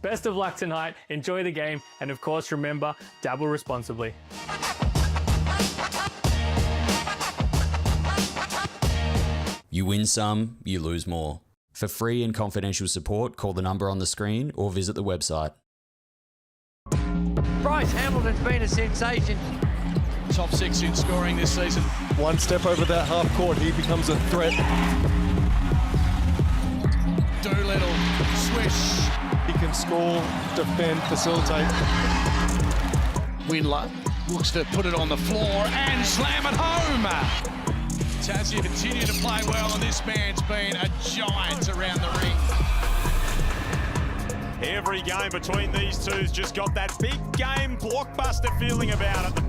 Best of luck tonight, enjoy the game, and of course remember, dabble responsibly. You win some, you lose more. For free and confidential support, call the number on the screen or visit the website. Bryce Hamilton's been a sensation. Top 6 in scoring this season. One step over that half court, he becomes a threat. Doolittle, swish. He can score, defend, facilitate. Windler looks to put it on the floor and slam it home. Tassie continue to play well, and this man's been a giant around the ring. Every game between these two's just got that big game blockbuster feeling about it.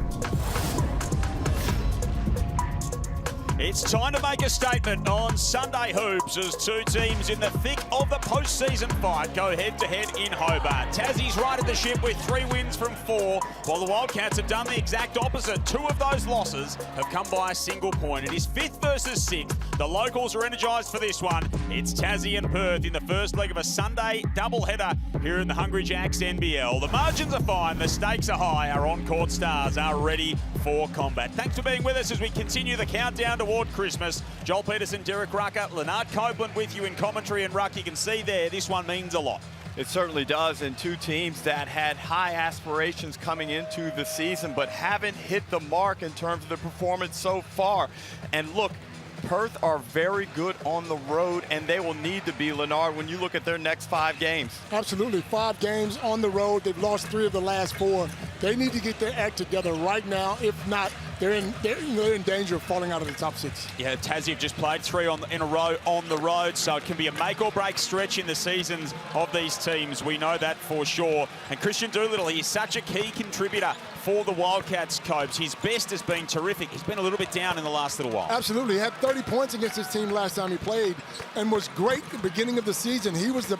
It's time to make a statement on Sunday Hoops as two teams in the thick of the postseason fight go head-to-head in Hobart. Tassie's righted the ship with 3 wins from 4, while the Wildcats have done the exact opposite. 2 of those losses have come by a single point. It is 5th versus 6th. The locals are energised for this one. It's Tassie and Perth in the first leg of a Sunday doubleheader here in the Hungry Jacks NBL. The margins are fine, the stakes are high. Our on-court stars are ready for combat. Thanks for being with us as we continue the countdown toward Christmas. Joel Peterson, Derek Rucker, Leonard Copeland with you in commentary, and Ruck, you can see there, this one means a lot. It certainly does, and 2 teams that had high aspirations coming into the season but haven't hit the mark in terms of the performance so far. And look, Perth are very good on the road, and they will need to be, Leonard, when you look at their next 5 games. Absolutely. 5 games on the road. They've lost 3 of the last 4. They need to get their act together right now. If not, they're in danger of falling out of the top 6. Yeah, Tassie have just played 3 in a row on the road, so it can be a make-or-break stretch in the seasons of these teams. We know that for sure. And Christian Doolittle, he is such a key contributor for the Wildcats, Copes. His best has been terrific. He's been a little bit down in the last little while. Absolutely. He had 30 points against his team last time he played and was great at the beginning of the season. He was the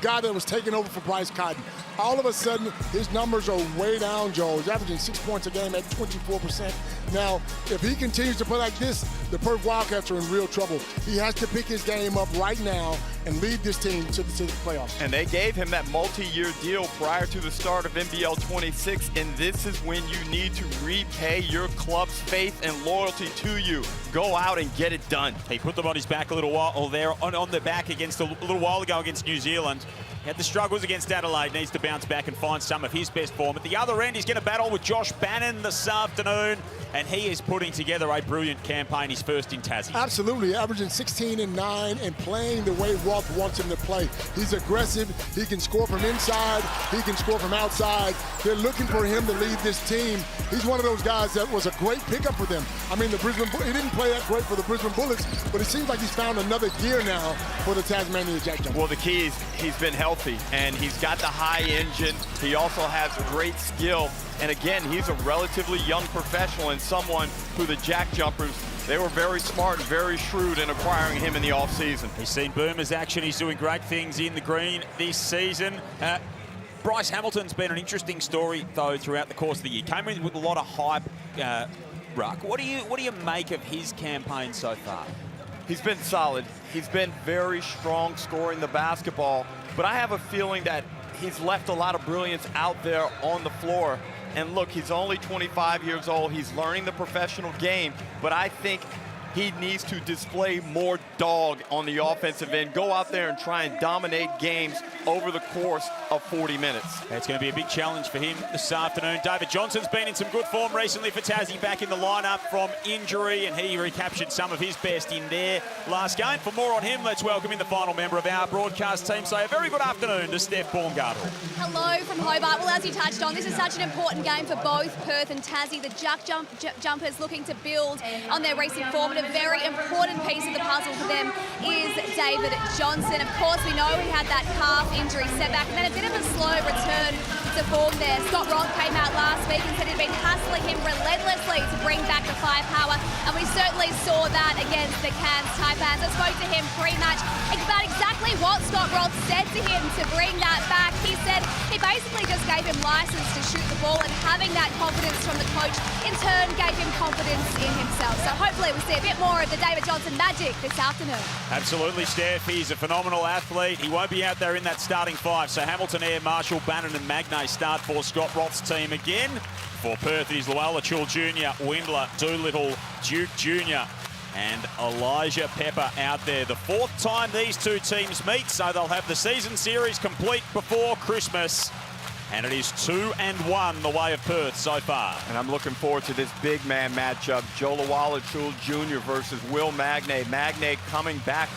guy that was taking over for Bryce Cotton. All of a sudden, his numbers are way down, Joe. He's averaging 6 points a game at 24%. Now, if he continues to play like this, the Perth Wildcats are in real trouble. He has to pick his game up right now and lead this team to the playoffs. And they gave him that multi-year deal prior to the start of NBL26, and this is when you need to repay your club's faith and loyalty to you. Go out and get it done. He put them on his back a little while there, on the back against a little while ago against New Zealand. Had the struggles against Adelaide, needs to bounce back and find some of his best form. At the other end, he's going to battle with Josh Bannon this afternoon, and he is putting together a brilliant campaign, his first in Tassie. Absolutely, averaging 16 and 9 and playing the way Roth wants him to play. He's aggressive, he can score from inside, he can score from outside. They're looking for him to lead this team. He's one of those guys that was a great pickup for them. I mean, he didn't play that great for the Brisbane Bullets, but it seems like he's found another gear now for the Tasmania JackJumpers. Well, the key is he's been healthy, and he's got the high engine. He also has great skill. And again, he's a relatively young professional and someone who the JackJumpers, they were very smart and very shrewd in acquiring him in the offseason. He's seen Boomer's action. He's doing great things in the green this season. Bryce Hamilton's been an interesting story, though, throughout the course of the year. Came in with a lot of hype, Ruck. What do you make of his campaign so far? He's been solid. He's been very strong scoring the basketball, but I have a feeling that he's left a lot of brilliance out there on the floor. And look, he's only 25 years old. He's learning the professional game, but I think he needs to display more dog on the offensive end. Go out there and try and dominate games over the course of 40 minutes. It's going to be a big challenge for him this afternoon. David Johnson's been in some good form recently for Tassie, back in the lineup from injury, and he recaptured some of his best in their last game. For more on him, let's welcome in the final member of our broadcast team. Say a very good afternoon to Steph Baumgartel. Hello from Hobart. Well, as you touched on, this is such an important game for both Perth and Tassie. The JackJumpers looking to build on their recent form. A very important piece of the puzzle for them is David Johnson. Of course, we know he had that calf injury setback and then a bit of a slow return to form there. Scott Roth came out last week and said he'd been hassling him relentlessly to bring back the firepower, and we certainly saw that against the Cairns Taipans. I spoke to him pre-match about exactly what Scott Roth said to him to bring that back. He he said he basically just gave him license to shoot the ball, and having that confidence from the coach in turn gave him confidence in himself. So hopefully we'll see a bit more of the David Johnson magic this afternoon. Absolutely, Steph. He's a phenomenal athlete. He won't be out there in that starting five. So Hamilton, Air, Marshall, Bannon and Magnay start for Scott Roth's team again. For Perth, it is Luella Chul Jr., Windler, Doolittle, Duke Jr. and Elijah Pepper out there. The fourth time these two teams meet, so they'll have the season series complete before Christmas. And it is 2-1 the way of Perth so far. And I'm looking forward to this big man matchup. Joe Luella Chul Jr. versus Will Magnay. Magnay coming back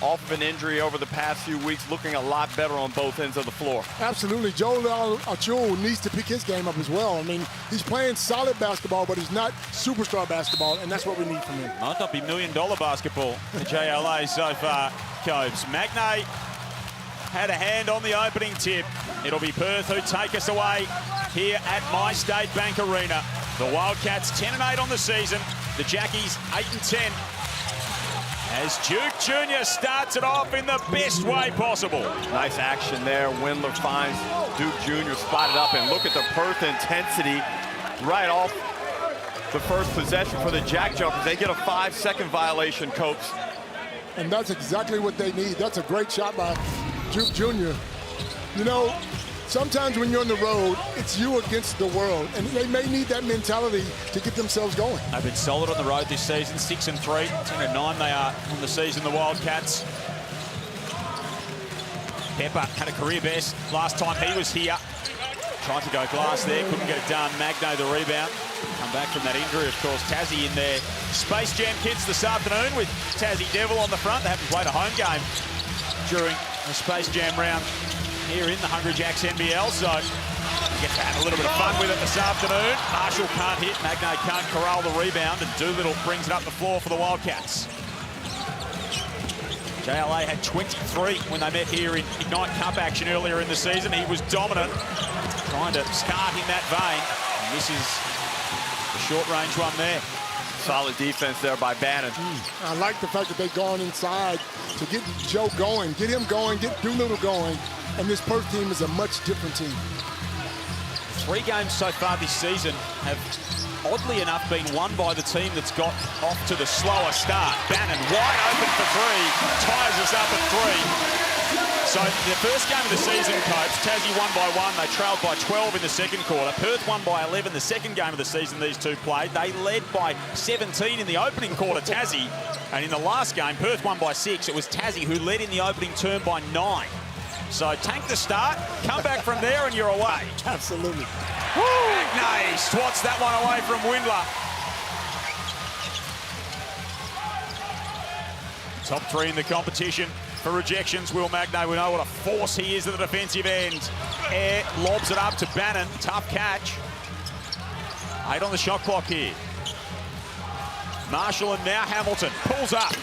off of an injury over the past few weeks, looking a lot better on both ends of the floor. Absolutely. Joe Achul needs to pick his game up as well. I mean, he's playing solid basketball, but he's not superstar basketball, and that's what we need from him. Might not be million-dollar basketball for JLA so far, Cobes. Magnay had a hand on the opening tip. It'll be Perth who take us away here at My State Bank Arena. The Wildcats 10-8 on the season. The Jackies 8-10. As Duke Jr. starts it off in the best way possible. Nice action there. Windler finds Duke Jr. spotted up, and look at the Perth intensity right off the first possession for the JackJumpers. They get a 5-second violation, Copes. And that's exactly what they need. That's a great shot by Duke Jr. You know, sometimes when you're on the road, it's you against the world, and they may need that mentality to get themselves going. They've been solid on the road this season, 6-3, 10-9 they are on the season, the Wildcats. Pepper had a career best last time he was here. Tried to go glass there, couldn't get it done. Magnay the rebound. Come back from that injury, of course. Tassie in their Space Jam kits this afternoon with Tassie Devil on the front. They haven't played a home game during the Space Jam round here in the Hungry Jacks NBL, so get to have a little bit of fun with it this afternoon. Marshall can't hit, Magnay can't corral the rebound, and Doolittle brings it up the floor for the Wildcats. JLA had 23 when they met here in Ignite Cup action earlier in the season. He was dominant, trying to start in that vein, and this is a short-range one there. Solid defense there by Bannon. I like the fact that they've gone inside to get Joe going, get him going, get Doolittle going, and this Perth team is a much different team. 3 games so far this season have, oddly enough, been won by the team that's got off to the slower start. Bannon wide open for 3, ties us up at 3. So the first game of the season, Copes, Tassie won by 1. They trailed by 12 in the second quarter. Perth won by 11 the second game of the season these two played. They led by 17 in the opening quarter, Tassie. And in the last game, Perth won by 6. It was Tassie who led in the opening term by 9. So tank the start, come back from there and you're away. Absolutely. Magnay swats that one away from Windler. Top 3 in the competition for rejections. Will Magnay, we know what a force he is at the defensive end. Air lobs it up to Bannon, tough catch. 8 on the shot clock here. Marshall and now Hamilton pulls up.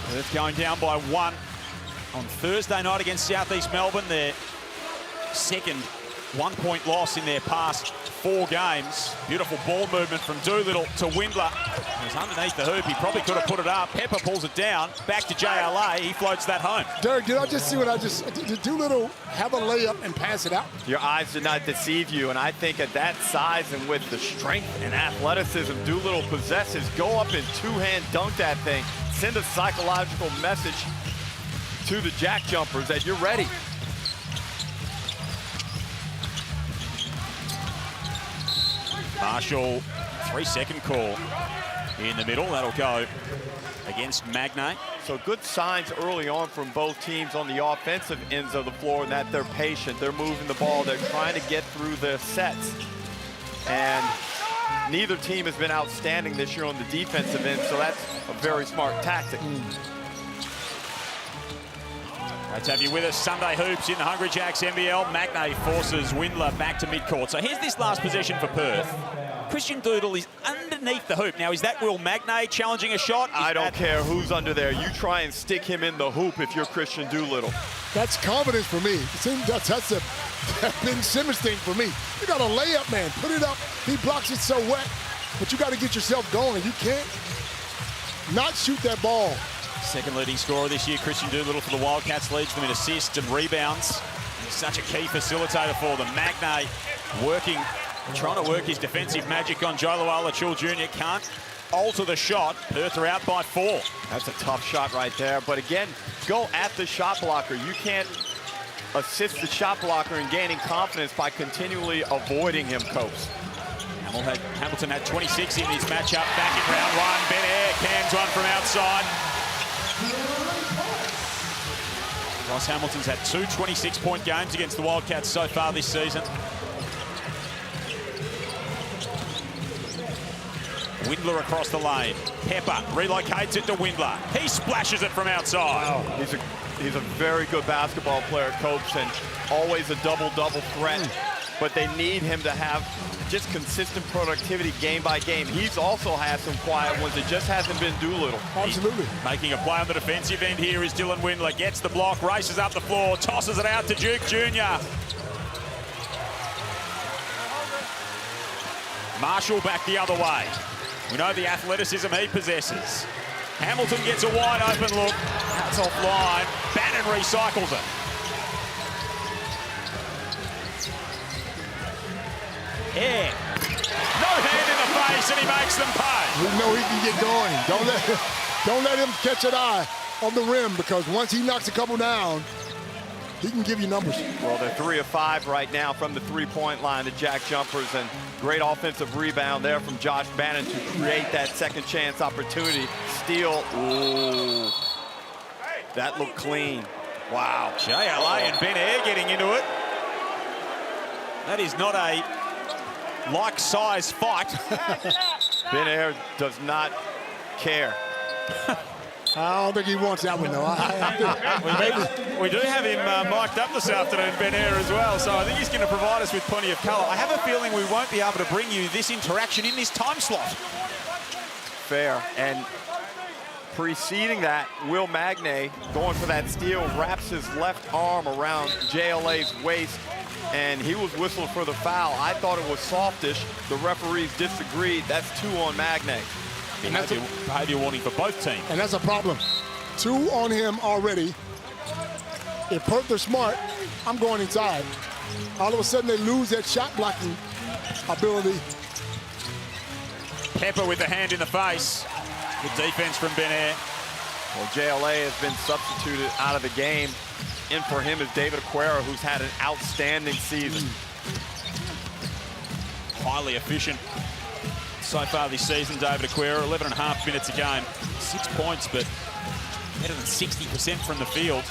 Perth going down by 1 on Thursday night against South East Melbourne. Their second 1-point loss in their past 4 games. Beautiful ball movement from Doolittle to Windler. It was underneath the hoop. He probably could have put it up. Pepper pulls it down. Back to JLA. He floats that home. Derek, did I just see what did Doolittle have a layup and pass it out? Your eyes did not deceive you, and I think at that size and with the strength and athleticism Doolittle possesses, go up and two-hand dunk that thing. Send a psychological message to the JackJumpers that you're ready. Marshall, 3-second call in the middle. That'll go against Magnay. So good signs early on from both teams on the offensive ends of the floor, and that they're patient. They're moving the ball. They're trying to get through the sets. And neither team has been outstanding this year on the defensive end, so that's a very smart tactic. Great to have you with us. Sunday Hoops in the Hungry Jacks NBL. Magnay forces Windler back to midcourt. So here's this last possession for Perth. Christian Doolittle is underneath the hoop. Now, is that Will Magnay challenging a shot? I don't care who's under there. You try and stick him in the hoop if you're Christian Doolittle. That's confidence for me. That's a Ben Simmons thing for me. You got a layup, man. Put it up. He blocks it so wet, but you got to get yourself going. You can't not shoot that ball. Second leading scorer this year, Christian Doolittle for the Wildcats, leads them in assists and rebounds. He's such a key facilitator for them. Magnay working, trying to work his defensive magic on Joe Luala-Chul Jr. Can't alter the shot. Perth are out by 4. That's a tough shot right there. But again, go at the shot blocker. You can't assist the shot blocker in gaining confidence by continually avoiding him, Copes. Hamilton had 26 in his matchup back in round 1. Ben Air cans one from outside. Ross Hamilton's had 2 26-point games against the Wildcats so far this season. Windler across the lane. Pepper relocates it to Windler. He splashes it from outside. Wow. He's a very good basketball player, Copes, and always a double-double threat. But they need him to have just consistent productivity game by game. He's also had some quiet ones. It just hasn't been Doolittle. Absolutely. Making a play on the defensive end here is Dylan Windler. Gets the block, races up the floor, tosses it out to Duke Jr. Marshall back the other way. We know the athleticism he possesses. Hamilton gets a wide open look. That's offline. Bannon recycles it. Air. No hand in the face, and he makes them pay. We know he can get going. Don't let him catch an eye on the rim, because once he knocks a couple down, he can give you numbers. Well, they're 3 of 5 right now from the three-point line, the JackJumpers, and great offensive rebound there from Josh Bannon to create that second chance opportunity. Steal. Ooh. That looked clean. Wow. JLA and Ben Air getting into it. That is not a like-size fight. Ben Air does not care. I don't think he wants that one, though. We do have him mic'd up this afternoon, Ben Air, as well, so I think he's going to provide us with plenty of colour. I have a feeling we won't be able to bring you this interaction in this time slot. Fair. And preceding that, Will Magnay, going for that steal, wraps his left arm around JLA's waist, and he was whistled for the foul. I thought it was softish. The referees disagreed. That's 2 on Magnay. And that's behavior warning for both teams. And that's a problem. 2 on him already. If Perth are smart, I'm going inside. All of a sudden, they lose that shot blocking ability. Pepper with the hand in the face. Good defense from Ben Air. Well, JLA has been substituted out of the game. In for him is David Aquera, who's had an outstanding season. Highly efficient so far this season, David Aquera. 11.5 minutes a game. 6 points, but better than 60% from the field.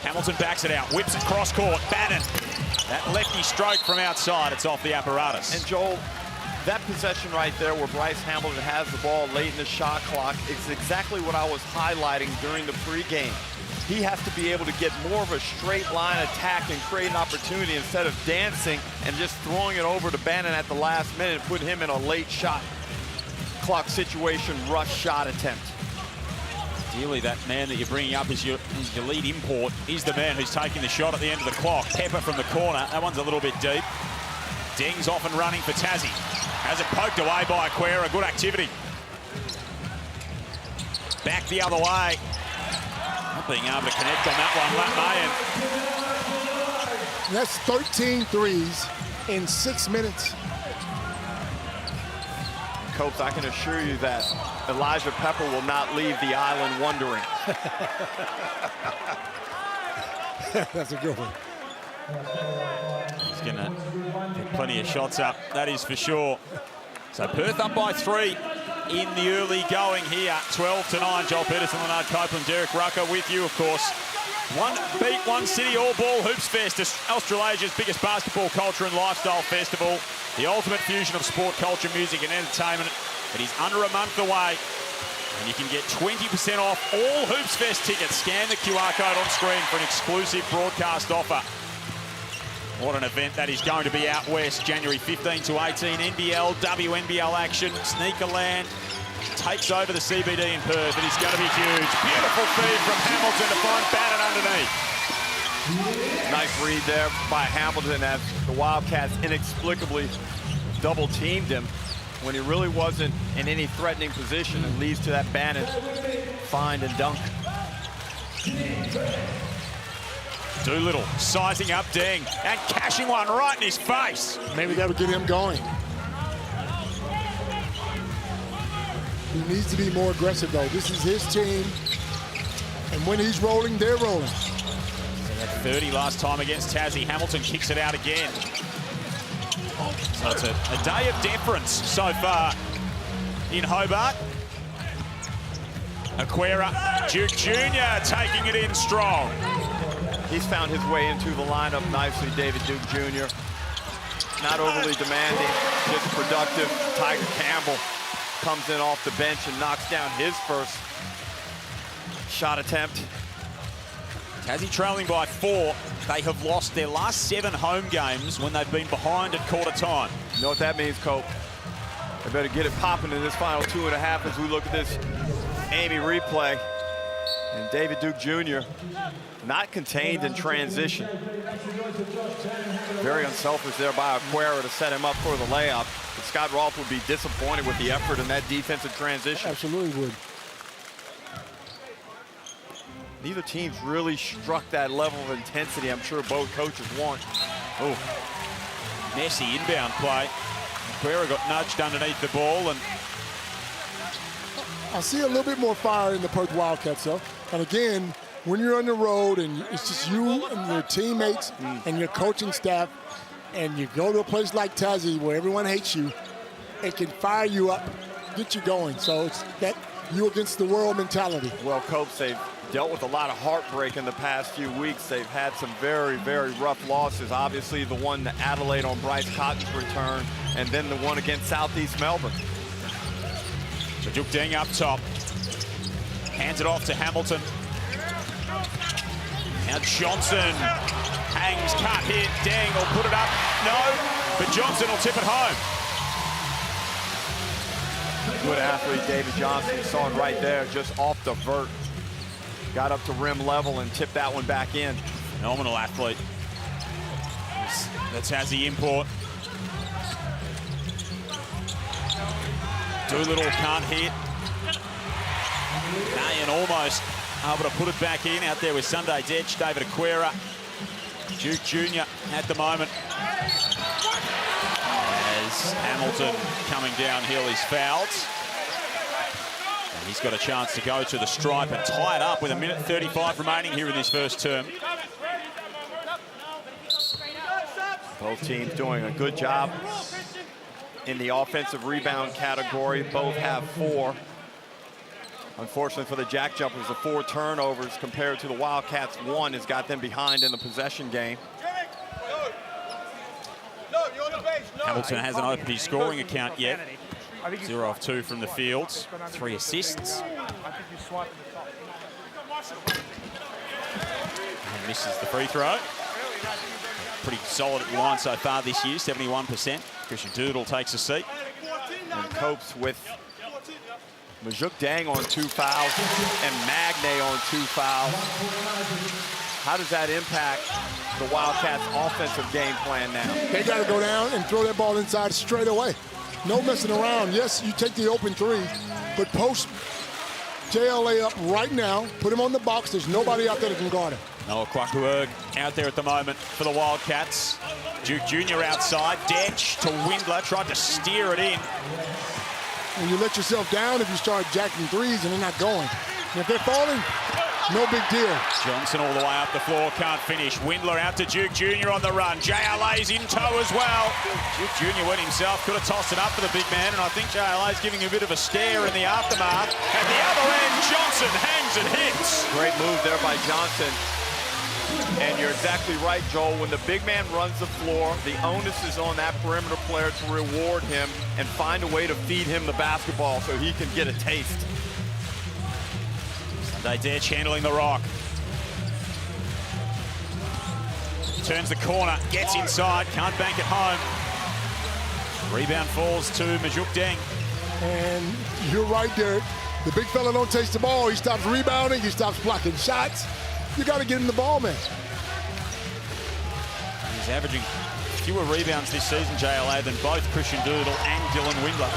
Hamilton backs it out, whips it cross court. Bannon. That lefty stroke from outside. It's off the apparatus. And Joel, that possession right there where Bryce Hamilton has the ball late in the shot clock is exactly what I was highlighting during the pregame. He has to be able to get more of a straight line attack and create an opportunity instead of dancing and just throwing it over to Bannon at the last minute and put him in a late shot clock situation, rush shot attempt. Ideally, that man that you're bringing up is your lead import. He's the man who's taking the shot at the end of the clock. Pepper from the corner. That one's a little bit deep. Ding's off and running for Tassie. Has it poked away by Aquera. Good activity. Back the other way. Not being able to connect on that one, Matt Mayan. That's 13 threes in 6 minutes. Copes, I can assure you that Elijah Pepper will not leave the island wondering. That's a good one. He's going to get plenty of shots up, that is for sure. So Perth up by 3 in the early going here. 12-9. Joel Peterson, Leonard Copeland, Derek Rucker with you, of course. One beat, one city, all ball hoops fest, Australasia's biggest basketball culture and lifestyle festival. The ultimate fusion of sport, culture, music and entertainment. It is under a month away. And you can get 20% off all Hoops Fest tickets. Scan the QR code on screen for an exclusive broadcast offer. What an event that is going to be out west, January 15 to 18. NBL, WNBL action. Sneakerland takes over the CBD in Perth. It is going to be huge. Beautiful feed from Hamilton to find Bannon underneath. Nice read there by Hamilton as the Wildcats inexplicably double-teamed him. when he really wasn't in any threatening position, and leads to that Bannon find and dunk. Doolittle sizing up Deng and cashing one right in his face. Maybe that would get him going. He needs to be more aggressive, though. This is his team, and when he's rolling, they're rolling. He had 30 last time against Tassie. Hamilton kicks it out again. So it's a day of deference so far in Hobart. Aquera, Duke Jr. taking it in strong. He's found his way into the lineup nicely, David Duke Jr. Not overly demanding, just productive. Tiger Campbell comes in off the bench and knocks down his first shot attempt. Tassie trailing by 4. They have lost their last 7 home games when they've been behind at quarter time. You know what that means, Cope? They better get it popping in this final 2.5 as we look at this Amy replay. And David Duke Jr. not contained in transition. Very unselfish there by Aquera to set him up for the layup. But Scott Rolfe would be disappointed with the effort in that defensive transition. Absolutely would. Neither team's really struck that level of intensity I'm sure both coaches want. Oh, messy inbound play. Aquera got nudged underneath the ball, and I see a little bit more fire in the Perth Wildcats, though. And again, when you're on the road and it's just you and your teammates and your coaching staff, and you go to a place like Tassie where everyone hates you, it can fire you up, get you going. So it's that you against the world mentality. Well, Copes, they've dealt with a lot of heartbreak in the past few weeks. They've had some very, very rough losses. Obviously, the one to Adelaide on Bryce Cotton's return, and then the one against Southeast Melbourne. Majuk Deng up top. Hands it off to Hamilton. Now Johnson hangs, can't hit. Deng will put it up. No, but Johnson will tip it home. Good athlete, David Johnson. Saw it right there, just off the vert. Got up to rim level and tipped that one back in. Phenomenal athlete. That's Tassie import. Doolittle can't hit. Nayan almost able to put it back in out there with Sunday Detch. David Aquera. Duke Jr. at the moment. As Hamilton coming downhill, he's fouled. And he's got a chance to go to the stripe and tie it up with 1:35 remaining here in this first term. Both teams doing a good job in the offensive rebound category. Both have 4. Unfortunately for the JackJumpers, the 4 turnovers compared to the Wildcats' 1 has got them behind in the possession game. Hamilton hasn't opened his scoring account yet. 0 of 2 from the field, 3 assists. And misses the free throw. Pretty solid at the line so far this year, 71%. Christian Doodle takes a seat. And Copes with Majuk Deng on 2 fouls and Magne on 2 fouls. How does that impact the Wildcats' offensive game plan now? They got to go down and throw that ball inside straight away. No messing around. Yes, you take the open 3, but post JLA up right now. Put him on the box. There's nobody out there that can guard him. Noah Kwakuerg out there at the moment for the Wildcats. Duke Jr. outside. Detch to Windler. Tried to steer it in. And you let yourself down if you start jacking 3s and they're not going. And if they're falling, no big deal. Johnson all the way up the floor, can't finish. Windler out to Duke Jr. on the run. JLA's in tow as well. Duke Jr. went himself, could have tossed it up for the big man, and I think JLA's giving a bit of a stare in the aftermath. At the other end, Johnson hangs and hits. Great move there by Johnson. And you're exactly right, Joel. When the big man runs the floor, the onus is on that perimeter player to reward him and find a way to feed him the basketball so he can get a taste. Sunday Detch handling the rock. Turns the corner, gets inside, can't bank it home. Rebound falls to Majuk Deng. And you're right there. The big fella don't taste the ball. He stops rebounding. He stops blocking shots. You got to get him the ball, man. He's averaging fewer rebounds this season, JLA, than both Christian Doodle and Dylan Windler.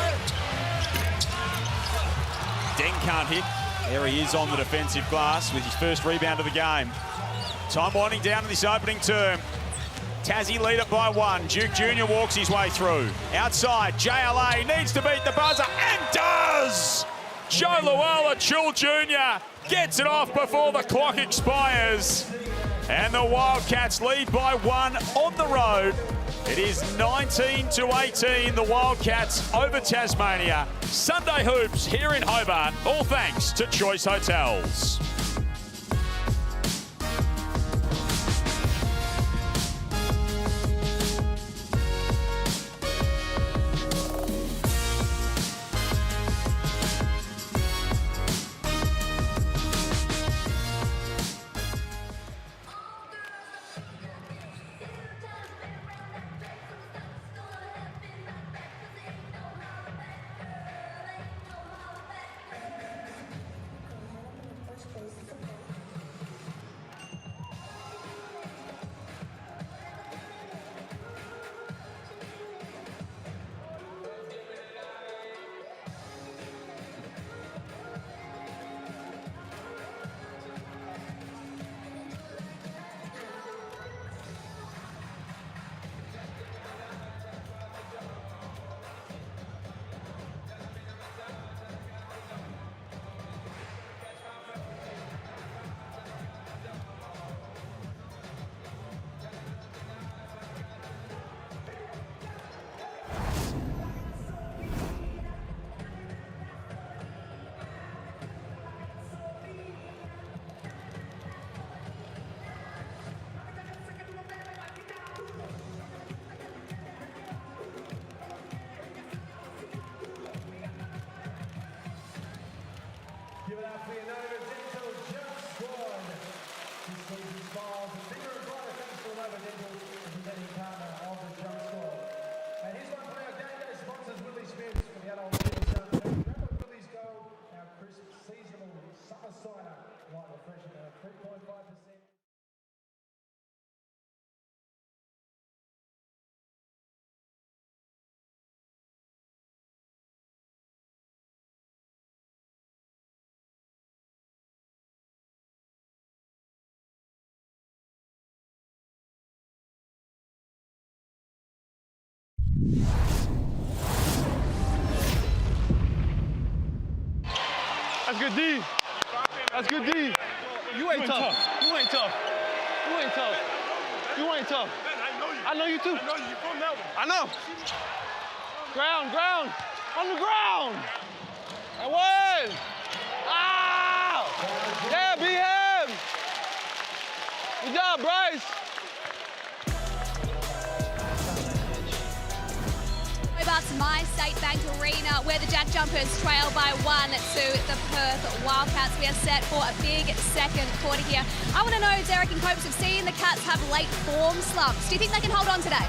Deng can't hit. There he is on the defensive glass with his first rebound of the game. Time winding down to this opening term. Tassie lead it by 1. Duke Jr. walks his way through. Outside, JLA needs to beat the buzzer and does! Joe Luala-Chul Jr. gets it off before the clock expires. And the Wildcats lead by 1 on the road. It is 19-18, the Wildcats over Tasmania. Sunday Hoops here in Hobart, all thanks to Choice Hotels. Give it up for your Dental Jump Squad. This season's smiles and bigger and brighter thanks to Dental, presenting partner of the Jump Squad. And here's one for our game day sponsors, Willie Smith for the adult kids. Grab a Willie's Gold, our crisp seasonal summer cider, light refreshing at 3.5%. That's good D. That's good D. You ain't tough. You ain't tough. You ain't tough. You ain't tough. I know you too. I know you from that one. I know. Ground. On the ground. That one. Ow! Yeah, be him. Good job, Bryce. Hobart's My State Bank Arena, where the JackJumpers trail by 1 to the Perth Wildcats. We are set for a big second quarter here. I want to know, Derek and Copes, have seen the Cats have late form slumps. Do you think they can hold on today?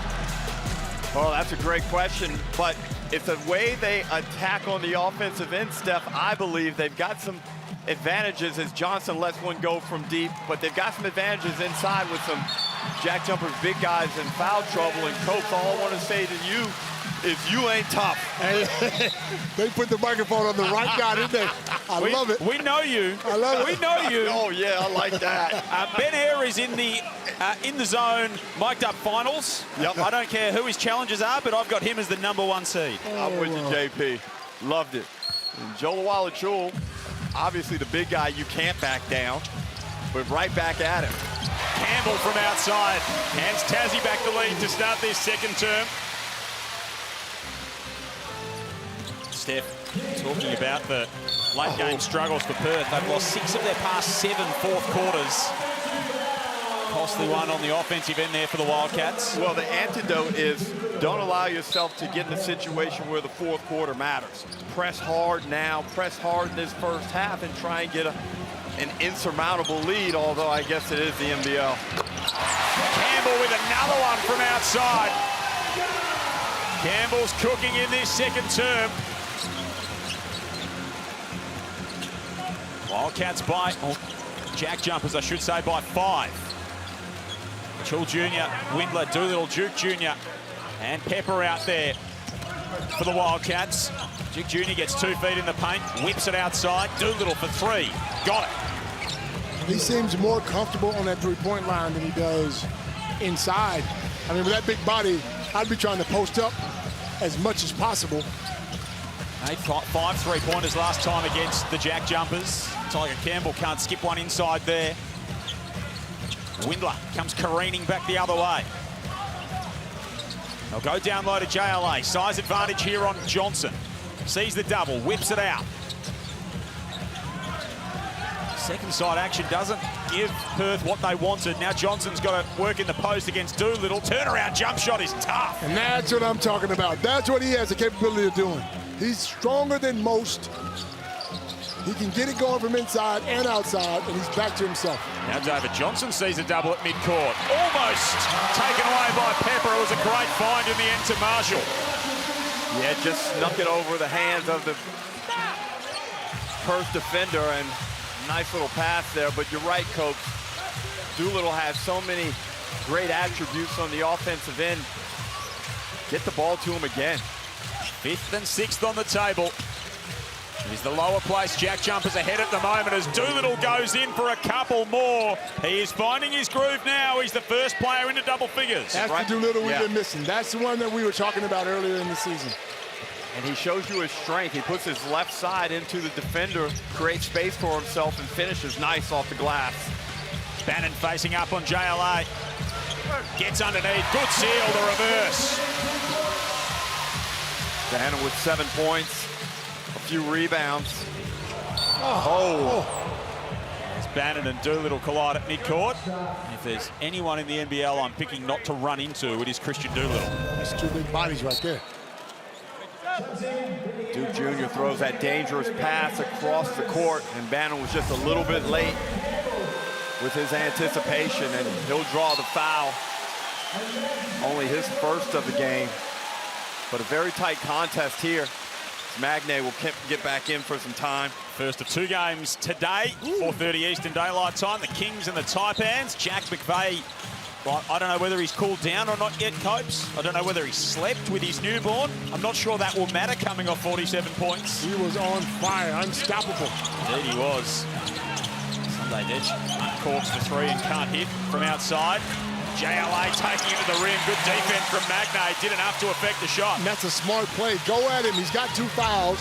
Well, that's a great question, but it's the way they attack on the offensive end, Steph. I believe they've got some advantages as Johnson lets one go from deep, but they've got some advantages inside with some JackJumpers big guys in foul trouble. And Coach, all I want to say to you is you ain't tough. They put the microphone on the right guy, didn't they? I love it. We know you. I love it. We know you. Oh yeah, I like that. Ben Hare is in the zone, mic'd up finals. Yep. I don't care who his challengers are, but I've got him as the #1 seed. I'm with you, JP. Loved it. And Joe Luala-Chul, obviously the big guy, you can't back down, but right back at him. Campbell from outside hands Tassie back the lead to start this second term. Steph, talking about the late game struggles for Perth. They've lost 6 of their past 7 fourth quarters. Costly one on the offensive end there for the Wildcats. Well, the antidote is don't allow yourself to get in a situation where the fourth quarter matters. Press hard now, press hard in this first half and try and get an insurmountable lead, although I guess it is the NBL. Campbell with another one from outside. Campbell's cooking in this second term. Wildcats by, JackJumpers I should say, by 5. Chill Jr., Windler, Doolittle, Duke Jr. and Pepper out there for the Wildcats. Duke Jr. gets 2 feet in the paint, whips it outside. Doolittle for 3. Got it. He seems more comfortable on that three-point line than he does inside. I mean, with that big body, I'd be trying to post up as much as possible. 5 3-pointers last time against the JackJumpers. Tiger Campbell can't skip one inside there. Windler comes careening back the other way. They'll go down low to JLA. Size advantage here on Johnson. Sees the double, whips it out. Second side action doesn't give Perth what they wanted. Now Johnson's got to work in the post against Doolittle. Turnaround jump shot is tough. And that's what I'm talking about. That's what he has the capability of doing. He's stronger than most. He can get it going from inside and outside, and he's back to himself. Now David Johnson sees a double at midcourt. Almost taken away by Pepper. It was a great find in the end to Marshall. Yeah, just snuck it over the hands of the Perth defender, and nice little pass there. But you're right, Coach. Doolittle has so many great attributes on the offensive end. Get the ball to him again. 5th and 6th on the table. He's the lower place. JackJumpers ahead at the moment as Doolittle goes in for a couple more. He is finding his groove now. He's the first player into double figures. That's the Doolittle we've been missing. That's the one that we were talking about earlier in the season. And he shows you his strength. He puts his left side into the defender, creates space for himself, and finishes nice off the glass. Bannon facing up on JLA. Gets underneath. Good seal, the reverse. Bannon with 7 points. A few rebounds. As Bannon and Doolittle collide at midcourt. If there's anyone in the NBL I'm picking not to run into, it is Christian Doolittle. That's 2 big bodies right there. Duke Jr. throws that dangerous pass across the court, and Bannon was just a little bit late with his anticipation, and he'll draw the foul. Only his first of the game, but a very tight contest here. Magnay will get back in for some time. First of 2 games today, 4:30 Eastern Daylight Time. The Kings and the Taipans. Jack McVeigh, well, I don't know whether he's cooled down or not yet, Copes. I don't know whether he slept with his newborn. I'm not sure that will matter coming off 47 points. He was on fire, unstoppable. Indeed he was. Sunday Ditch uncorks the 3 and can't hit from outside. JLA taking it to the rim. Good defense from Magnay. Did enough to affect the shot. And that's a smart play. Go at him. He's got 2 fouls.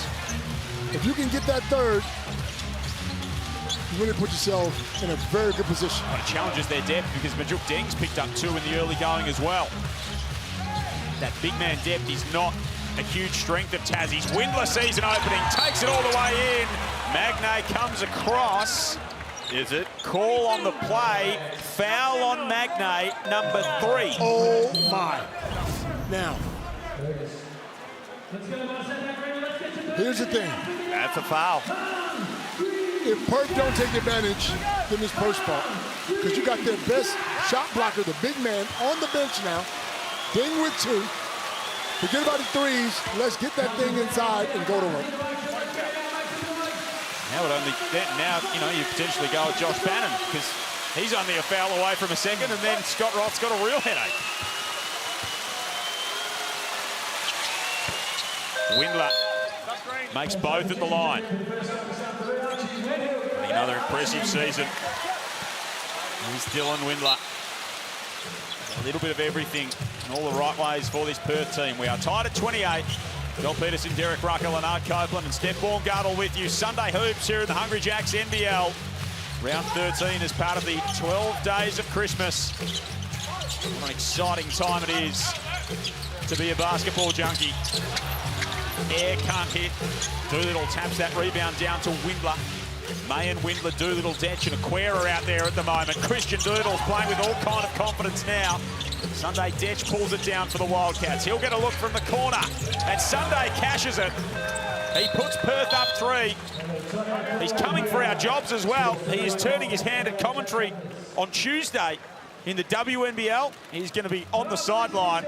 If you can get that third, you really put yourself in a very good position. But it challenges their depth because Majuk Deng's picked up 2 in the early going as well. That big man depth is not a huge strength of Tassie's. Windler sees an opening, takes it all the way in. Magnay comes across. Is it? Call on the play. Foul on Magnay, number 3. Oh my. Now, here's the thing. That's a foul. If Perth don't take advantage, then it's Perth's fault. Because you got their best shot blocker, the big man, on the bench now. Ding with 2. Forget about the 3s. Let's get that thing inside and go to work. Now, you know, you potentially go with Josh Bannon because he's only a foul away from a second, and then Scott Roth's got a real headache. Windler makes both at the line. Another impressive season. Here's Dylan Windler. A little bit of everything in all the right ways for this Perth team. We are tied at 28. Joel Peterson, Derek Rucker, Leonard Copeland, and Steph Baumgartel with you. Sunday Hoops here in the Hungry Jacks NBL. Round 13 as part of the 12 days of Christmas. What an exciting time it is to be a basketball junkie. Air can't hit. Doolittle taps that rebound down to Windler. May and Windler, Doolittle, Detch, and Aquera out there at the moment. Christian Doolittle's playing with all kind of confidence now. Sunday Detch pulls it down for the Wildcats. He'll get a look from the corner, and Sunday cashes it. He puts Perth up 3. He's coming for our jobs as well. He is turning his hand at commentary on Tuesday in the WNBL. He's going to be on the sideline,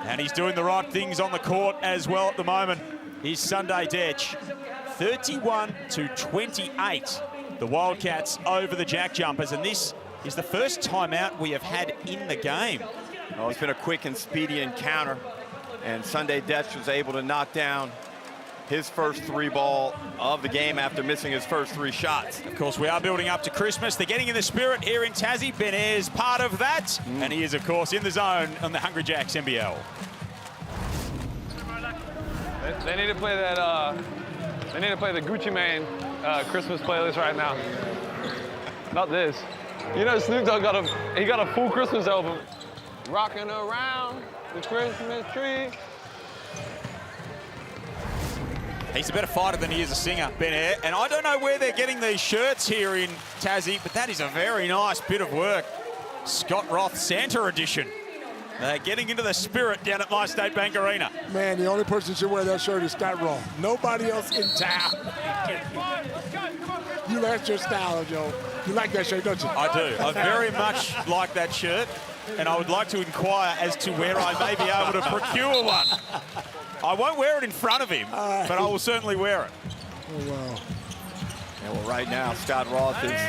and he's doing the right things on the court as well at the moment. Here's Sunday Detch. 31-28, the Wildcats over the JackJumpers, and this is the first timeout we have had in the game. Oh, it's been a quick and speedy encounter, and Sunday Detch was able to knock down his first 3 ball of the game after missing his first 3 shots. Of course, we are building up to Christmas. They're getting in the spirit here in Tassie. Ben Ayres part of that, and he is, of course, in the zone on the Hungry Jacks NBL. They need to play that. They need to play the Gucci Mane Christmas playlist right now. Not this. You know, Snoop Dogg got a full Christmas album. Rocking around the Christmas tree. He's a better fighter than he is a singer, Ben Ayres. And I don't know where they're getting these shirts here in Tassie, but that is a very nice bit of work. Scott Roth Santa edition. They're getting into the spirit down at My State Bank Arena. Man, the only person who should wear that shirt is Scott Roth. Nobody else in town. You like your style, Joe. You like that shirt, don't you? I do. I very much like that shirt, and I would like to inquire as to where I may be able to procure one. I won't wear it in front of him, but I will certainly wear it. Oh, wow. Yeah, well, right now, Scott Roth is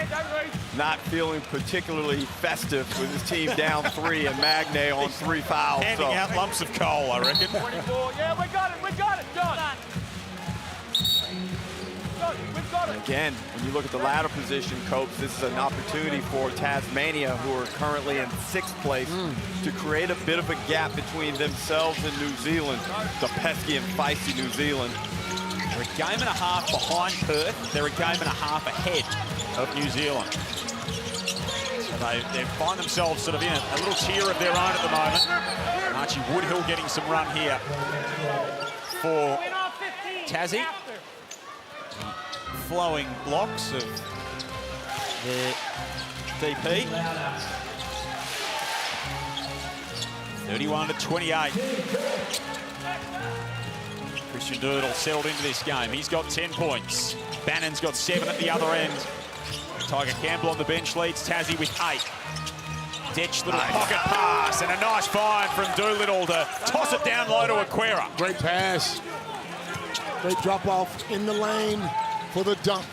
not feeling particularly festive with his team down 3 and Magne on 3 fouls. Handing out lumps of coal, I reckon. 24. Yeah, we got it, John. And again, when you look at the ladder position, Copes, this is an opportunity for Tasmania, who are currently in 6th place, to create a bit of a gap between themselves and New Zealand, the pesky and feisty New Zealand. They're a game and a half behind Perth. They're a game and a half ahead of New Zealand. So they find themselves sort of in a little tier of their own at the moment. Archie Woodhill getting some run here for Tassie. Flowing blocks of their DP. 31-28. Christian Doodle settled into this game. He's got 10 points. Bannon's got 7 at the other end. Tiger Campbell on the bench leads Tassie with 8. Detch little pocket pass and a nice find from Doolittle to toss it down low to Aquera. Great pass. Great drop off in the lane for the dunk.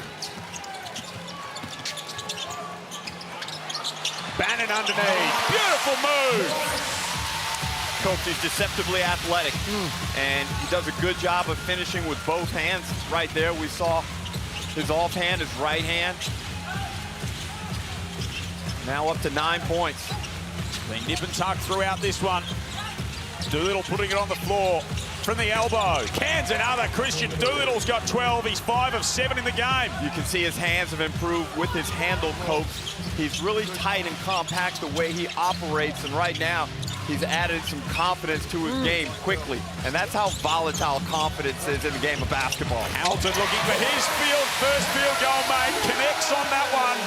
Bannon underneath. Beautiful move. Coach is deceptively athletic, and he does a good job of finishing with both hands. Right there, we saw his offhand, his right hand. Now up to 9 points. Been nip and tuck throughout this one. Doolittle putting it on the floor from the elbow. Cans another. Christian Doolittle's got 12. He's 5 of 7 in the game. You can see his hands have improved with his handle, Coach. He's really tight and compact the way he operates, and right now, he's added some confidence to his game quickly. And that's how volatile confidence is in the game of basketball. Hamilton looking for his first field goal made. Connects on that one.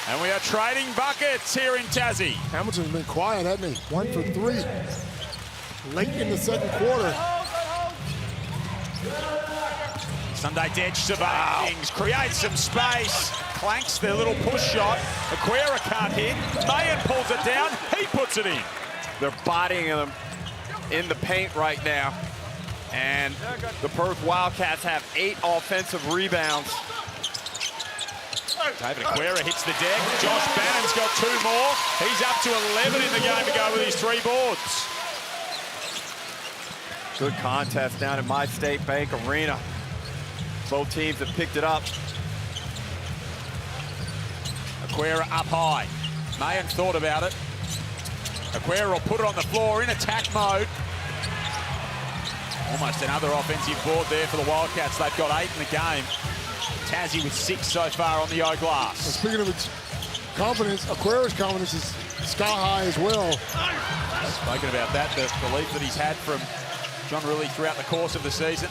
And we are trading buckets here in Tassie. Hamilton's been quiet, hasn't he? 1 for 3. Late in the 2nd quarter. Sunday Detch surveying things, creates some space, clanks their little push shot. Aquera can't hit. Mayan pulls it down. He puts it in. They're bodying them in the paint right now. And the Perth Wildcats have 8 offensive rebounds. David Aquera hits the deck. Josh Bannon's got 2 more. He's up to 11 in the game to go with his 3 boards. Good contest down at My State Bank Arena. Both teams have picked it up. Aquera up high. Mayan thought about it. Aquera will put it on the floor in attack mode. Almost another offensive board there for the Wildcats. They've got 8 in the game. Tassie with 6 so far on the O glass. And speaking of its confidence, Aquera's confidence is sky high as well. Spoken about that, the belief that he's had from John Rulli throughout the course of the season.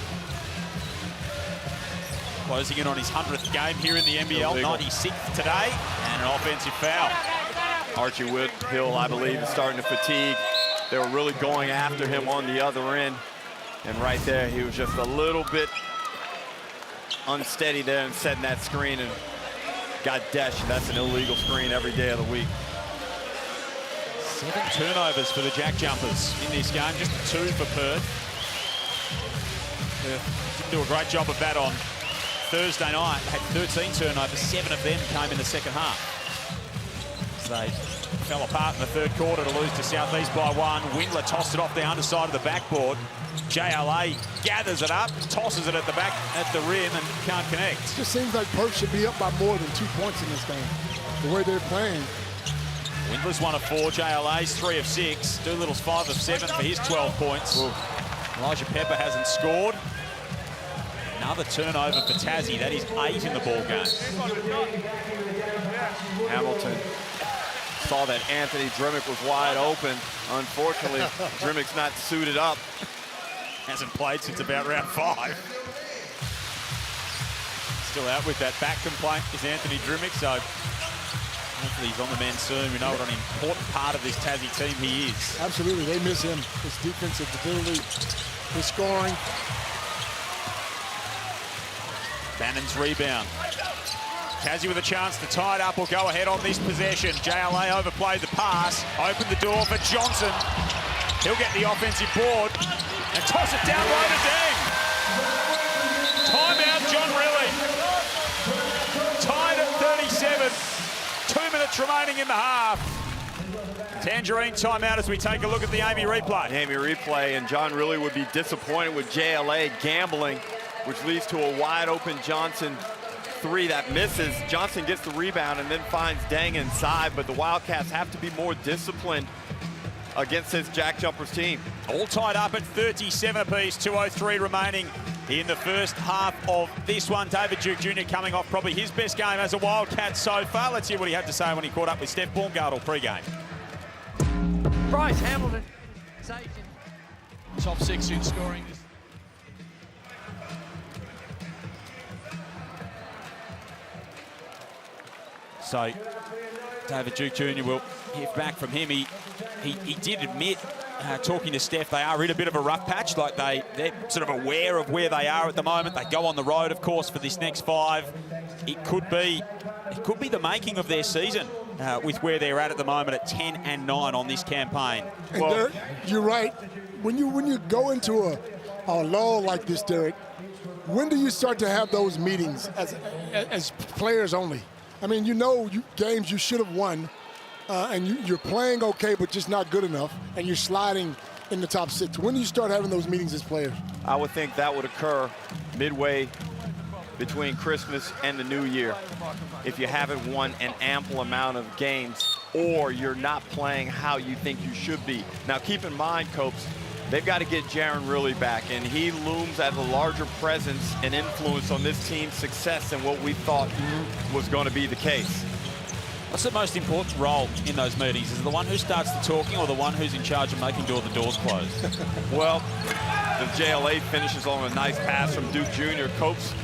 Closing in on his 100th game here in the NBL, 96th today, and an offensive foul. Archie Woodhill, I believe, is starting to fatigue. They were really going after him on the other end. And right there, he was just a little bit unsteady there and setting that screen and got dashed. That's an illegal screen every day of the week. 7 turnovers for the JackJumpers in this game, just 2 for Perth. Didn't do a great job of that on Thursday night. Had 13 turnovers, 7 of them came in the second half. They fell apart in the third quarter to lose to Southeast by 1. Windler tossed it off the underside of the backboard. JLA gathers it up, tosses it at the back at the rim and can't connect. It just seems like Perth should be up by more than 2 points in this game, the way they're playing. Windler's 1 of 4, JLA's 3 of 6. Doolittle's 5 of 7 for his 12 points. Ooh. Elijah Pepper hasn't scored. Another turnover for Tassie. That is 8 in the ball game. Hamilton saw that Anthony Drimmick was wide open. Unfortunately, Drimmick's not suited up. Hasn't played since about round 5. Still out with that back complaint is Anthony Drimmick, so hopefully he's on the mend soon. We know what an important part of this Tassie team he is. Absolutely, they miss him. His defensive ability, his scoring. Bannon's rebound. Tassie with a chance to tie it up or go ahead on this possession. JLA overplayed the pass, opened the door for Johnson. He'll get the offensive board and toss it down low to Deng. Timeout, John Riley. Tied at 37. 2 minutes remaining in the half. Tangerine timeout as we take a look at the Amy replay. Amy replay, and John Riley would be disappointed with JLA gambling, which leads to a wide open Johnson 3 that misses. Johnson gets the rebound and then finds Deng inside, but the Wildcats have to be more disciplined against this JackJumpers team. All tied up at 37 apiece, 2:03 remaining in the first half of this one. David Duke Jr. coming off probably his best game as a Wildcat so far. Let's hear what he had to say when he caught up with Steph Baumgartel pre-game. Bryce Hamilton. Top 6 in scoring. So David Duke Jr. will hear back from him. He did admit, talking to Steph, they are in a bit of a rough patch. Like they're sort of aware of where they are at the moment. They go on the road, of course, for this next 5. It could be the making of their season with where they're at the moment at 10-9 on this campaign. And well, Derek, you're right. When you go into a lull like this, Derek, when do you start to have those meetings as players only? I mean, you know games you should have won, and you're playing okay, but just not good enough, and you're sliding in the top 6. When do you start having those meetings as players? I would think that would occur midway between Christmas and the New Year. If you haven't won an ample amount of games, or you're not playing how you think you should be. Now, keep in mind, Copes, they've got to get Jaron Riley back, and he looms as a larger presence and influence on this team's success than what we thought was going to be the case. What's the most important role in those meetings? Is it the one who starts the talking or the one who's in charge of making sure the doors closed? Well, the JLA finishes on a nice pass from Duke Jr. Copes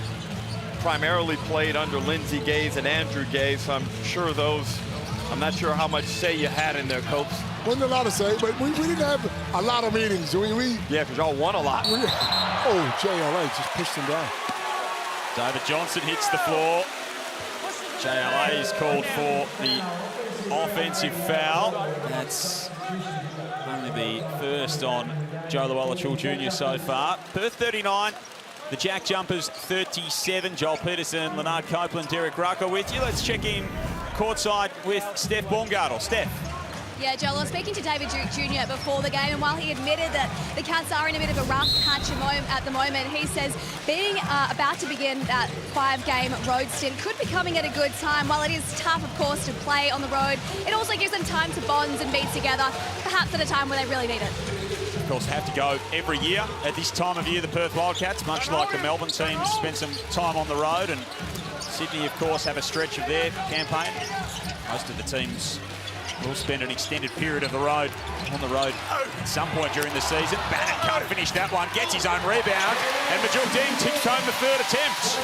primarily played under Lindsey Gaze and Andrew Gaze, so I'm not sure how much say you had in there, Copes. Wasn't a lot to say, but we didn't have a lot of meetings. Yeah, because y'all won a lot. JLA just pushed him down. David Johnson hits the floor. JLA is called for the offensive foul. That's only the first on Joe Luella-Chul Jr. so far. Perth 39, the JackJumpers 37. Joel Peterson, Leonard Copeland, Derek Rucker with you. Let's check in courtside with Steph Baumgartel. Steph. Yeah, Joel, I was speaking to David Duke Jr. before the game, and while he admitted that the Cats are in a bit of a rough patch at the moment, he says being about to begin that 5-game road stint could be coming at a good time. While it is tough, of course, to play on the road, it also gives them time to bond and be together, perhaps at a time where they really need it. Of course, have to go every year at this time of year, the Perth Wildcats, much like the Melbourne teams, spend some time on the road, and Sydney, of course, have a stretch of their campaign. Most of the teams will spend an extended period of on the road at some point during the season. Bannon can't finish that one, gets his own rebound, and Majul Deng ticks home the 3rd attempt.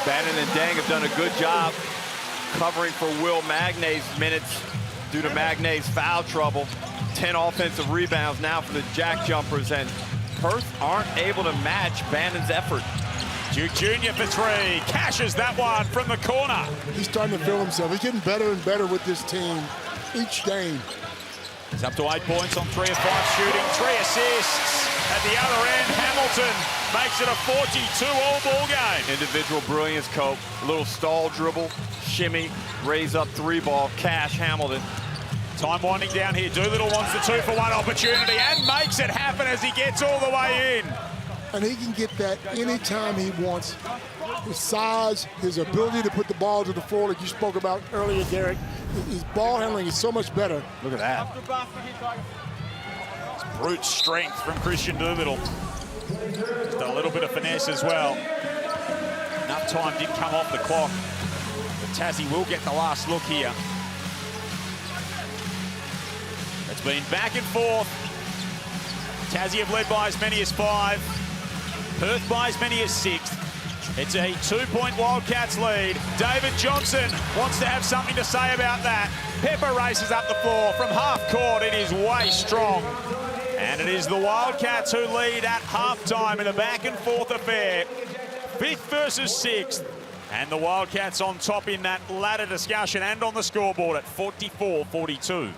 Bannon and Deng have done a good job covering for Will Magnay's minutes due to Magnay's foul trouble. 10 offensive rebounds now for the JackJumpers, and Perth aren't able to match Bannon's effort. Duke Jr. for 3, cashes that one from the corner. He's starting to feel himself. He's getting better and better with this team each game. He's up to 8 points on 3 of 5 shooting, 3 assists. At the other end, Hamilton makes it a 42-all ball game. Individual brilliance, Cope. A little stall dribble, shimmy, raise up 3 ball, cash Hamilton. Time winding down here. Doolittle wants the 2-for-1 opportunity and makes it happen as he gets all the way in. And he can get that anytime he wants. His size, his ability to put the ball to the floor, like you spoke about earlier, Derek. His ball handling is so much better. Look at that. It's brute strength from Christian Doolittle. Just a little bit of finesse as well. Enough time did come off the clock. But Tassie will get the last look here. It's been back and forth. Tassie have led by as many as 5. Perth by as many as 6. It's a 2-point Wildcats lead. David Johnson wants to have something to say about that. Pepper races up the floor from half court. It is way strong. And it is the Wildcats who lead at halftime in a back and forth affair. 5th versus 6th. And the Wildcats on top in that ladder discussion and on the scoreboard at 44-42.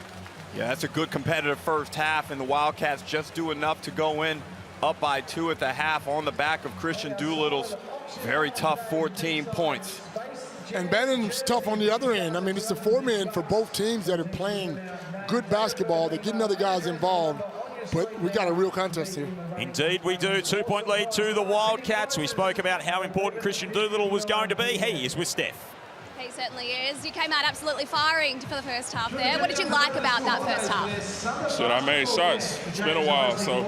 Yeah, that's a good competitive first half, and the Wildcats just do enough to go in up by 2 at the half on the back of Christian Doolittle's very tough 14 points. And Bannon's tough on the other end. I mean, it's the 4 men for both teams that are playing good basketball. They're getting other guys involved, but we got a real contest here. Indeed we do. 2-point lead to the Wildcats. We spoke about how important Christian Doolittle was going to be. He is with Steph. He certainly is. You came out absolutely firing for the first half there. What did you like about that first half? Shit, I made shots. It's been a while, so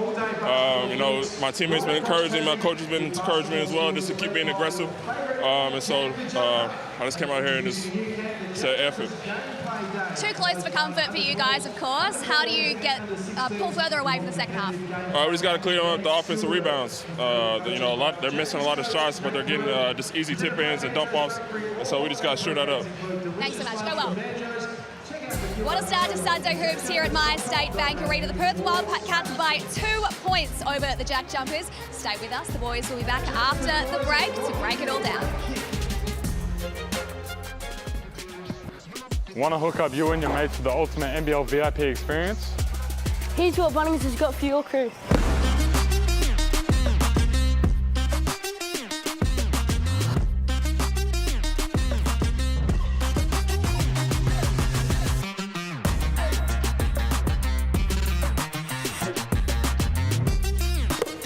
you know, my teammates been encouraging, my coach has been encouraging me as well, just to keep being aggressive. And so I just came out here and just said effort. Too close for comfort for you guys, of course. How do you get pull further away from the second half? We just got to clean up the offensive rebounds. You know, they're missing a lot of shots, but they're getting just easy tip-ins and dump-offs, and so we just got to shoot that up. Thanks so much. Go well. What a start to Sunday Hoops here at Myers State Bank Arena. The Perth Wildcats by 2 points over the JackJumpers. Stay with us. The boys will be back after the break to break it all down. Want to hook up you and your mates with the ultimate NBL VIP experience? Here's what Bunnings has got for your crew.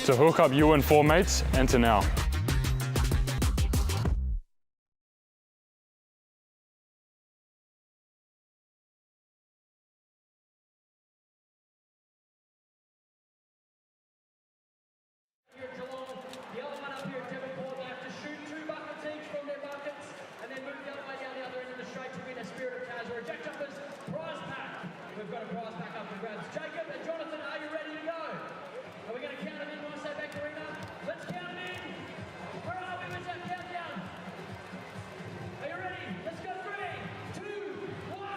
To hook up you and 4 mates, enter now. We've got a prize pack up for grabs. Jacob and Jonathan, are you ready to go? Are we going to count them in Myers State Bank Arena? Let's count them in. Where are we with that countdown? Are you ready? Let's go. 3, 2, 1.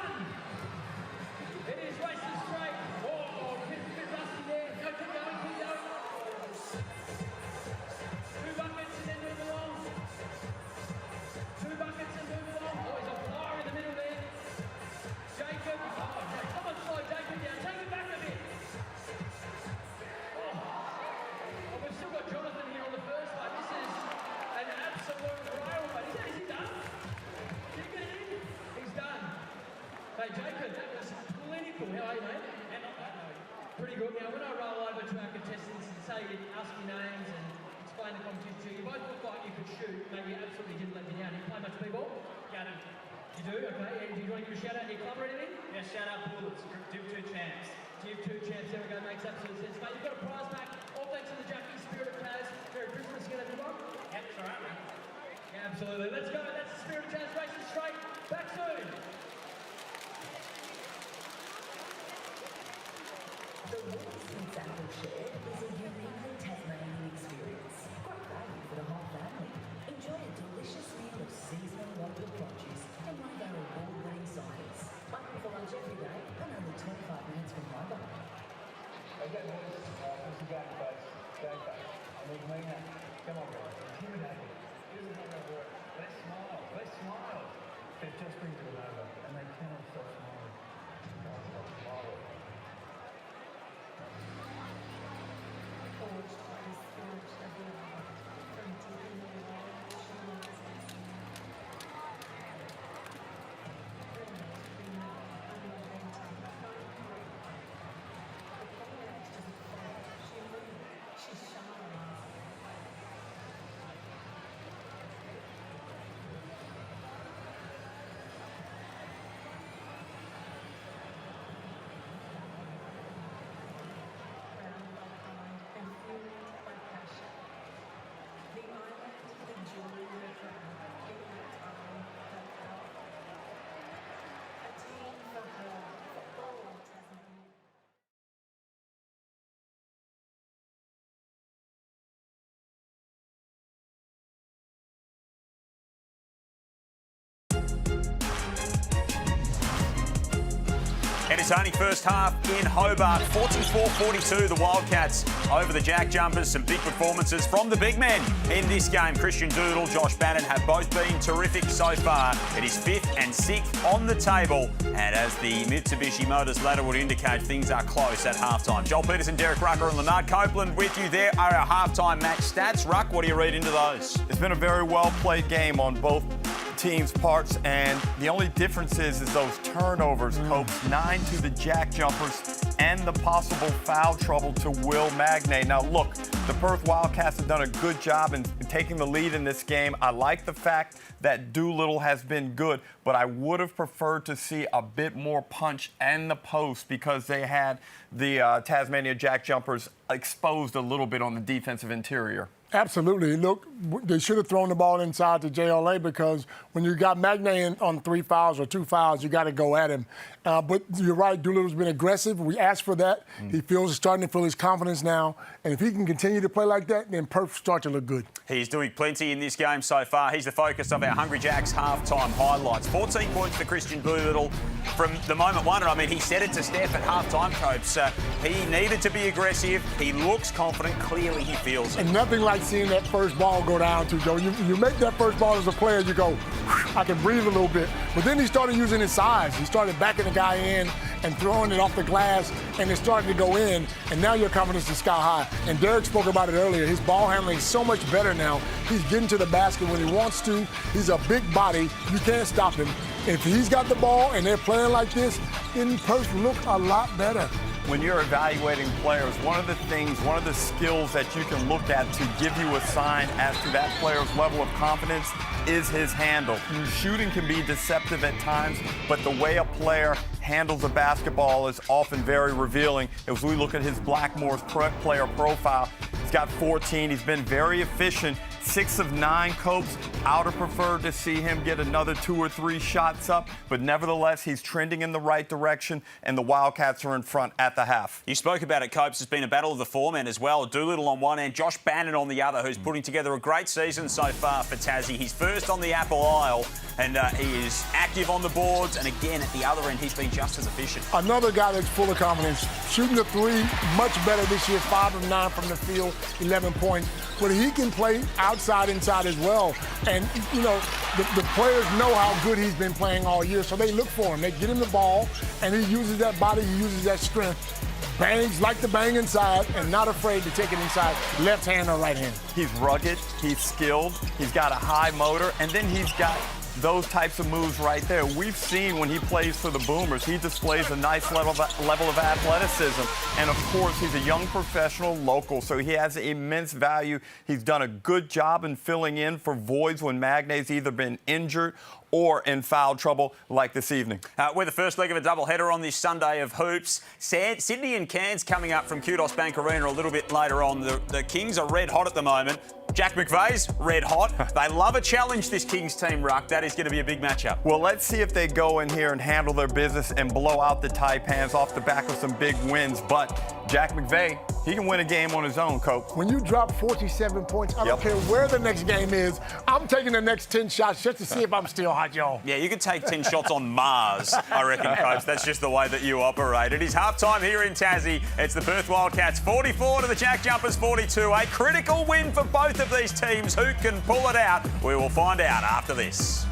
It is racing straight. Oh, bit rusty there. Go, keep going, keep going. 2 buckets and then move along. 2 buckets and move along. Oh, he's on fire in the middle there. Jacob. Oh, come on, slow Jacob down. Take it back a bit. Oh, we've still got Jonathan here on the first one. This is an absolute railway. Is he done? Did he get it in? He's done. Hey, Jacob, that was clinical. How are you, mate? And not bad, no. Pretty good. Now, when I roll over to our contestants and say, ask your names and explain the competition to you, both look like you could shoot. Maybe you absolutely didn't let me down. Did you play much b-ball? Got it. You do? Okay. And do you want to give a shout out to your club or anything? Yeah, shout out Bullets. Div 2 champs. Div 2 champs. There we go. Makes absolute sense. Mate, you've got a prize pack. All thanks to the Jackie Spirit of Taz. Merry Christmas. Get everyone. Yep, it's all right, mate. Yeah, absolutely. Let's go. That's the Spirit of Taz racing straight. Back soon. The Wildcats Apple Shed is a uniquely Tasmanian experience. Great value for the whole family. Enjoy a delicious meal of seasonal local produce and one of our award-winning cider. Open for lunch every day and only 25 minutes from Hobart. Okay, boys. This is game face. Game face. I need to mean that. Come on, guys. Intimidating. Isn't that going to work? Let's smile. Let's smile. It just brings it over, and they cannot stop smiling. Can't stop smiling. Forged by the spirit of love from deep in the wild shores. And it's only first half in Hobart. 44-42, the Wildcats over the JackJumpers. Some big performances from the big men in this game. Christian Doodle, Josh Bannon have both been terrific so far. It is 5th and 6th on the table. And as the Mitsubishi Motors ladder would indicate, things are close at halftime. Joel Peterson, Derek Rucker and Leonard Copeland with you. There are our halftime match stats. Ruck, what do you read into those? It's been a very well-played game on both teams' parts, and the only difference is those turnovers. Copes 9 to the JackJumpers and the possible foul trouble to Will Magnay. Now look, the Perth Wildcats have done a good job in taking the lead in this game. I like the fact that Doolittle has been good, but I would have preferred to see a bit more punch in the post because they had the Tasmania JackJumpers exposed a little bit on the defensive interior. Absolutely. Look, they should have thrown the ball inside to JLA because when you got Magnay on 3 fouls or 2 fouls, you got to go at him. But you're right, Doolittle's been aggressive. We asked for that. He starting to feel his confidence now. And if he can continue to play like that, then Perth start to look good. He's doing plenty in this game so far. He's the focus of our Hungry Jacks halftime highlights. 14 points for Christian Doolittle from the moment one. And I mean, he said it to Steph at halftime, Copes. He needed to be aggressive. He looks confident. Clearly, he feels it. And nothing like seeing that first ball go down to Joe. You make that first ball as a player, you go, I can breathe a little bit. But then he started using his size. He started backing the guy in and throwing it off the glass, and it started to go in, and now your confidence is sky high. And Derek spoke about it earlier. His ball handling is so much better now. He's getting to the basket when he wants to. He's a big body. You can't stop him. If he's got the ball and they're playing like this, then Perth look a lot better. When you're evaluating players, one of the skills that you can look at to give you a sign as to that player's level of confidence is his handle. Shooting can be deceptive at times, but the way a player handles a basketball is often very revealing. As we look at his Blackmore's player profile, he's got 14. He's been very efficient. 6 of 9 Copes. I would have preferred to see him get another 2 or 3 shots up, but nevertheless, he's trending in the right direction, and the Wildcats are in front at the half. You spoke about it, Copes. It's been a battle of the four-men as well. Doolittle on one end, Josh Bannon on the other, who's putting together a great season so far for Tassie. He's first on the Apple Isle, and he is active on the boards, and again, at the other end, he's been just as efficient. Another guy that's full of confidence. Shooting the 3 much better this year, 5 of 9 from the field, 11 points. But he can play outside, inside as well. And, you know, the players know how good he's been playing all year, so they look for him. They get him the ball, and he uses that body, he uses that strength. Bangs, like to bang inside, and not afraid to take it inside, left hand or right hand. He's rugged, he's skilled, he's got a high motor, and then he's got those types of moves right there. We've seen when he plays for the Boomers, he displays a nice level of athleticism. And of course, he's a young professional local, so he has immense value. He's done a good job in filling in for voids when Magnay's either been injured or in foul trouble like this evening. We're the first leg of a doubleheader on this Sunday of hoops. Sydney and Cairns coming up from Kudos Bank Arena a little bit later on. The Kings are red hot at the moment. Jack McVeigh's red hot. They love a challenge, this Kings team, Ruck. That is going to be a big matchup. Well, let's see if they go in here and handle their business and blow out the Taipans off the back of some big wins. But Jack McVeigh, he can win a game on his own, Coach. When you drop 47 points, I don't care where the next game is, I'm taking the next 10 shots just to see if I'm still hot, y'all. Yeah, you could take 10 shots on Mars, I reckon, Coach. That's just the way that you operate. It is halftime here in Tassie. It's the Perth Wildcats 44 to the JackJumpers 42. A critical win for both of these teams. Who can pull it out? We will find out after this.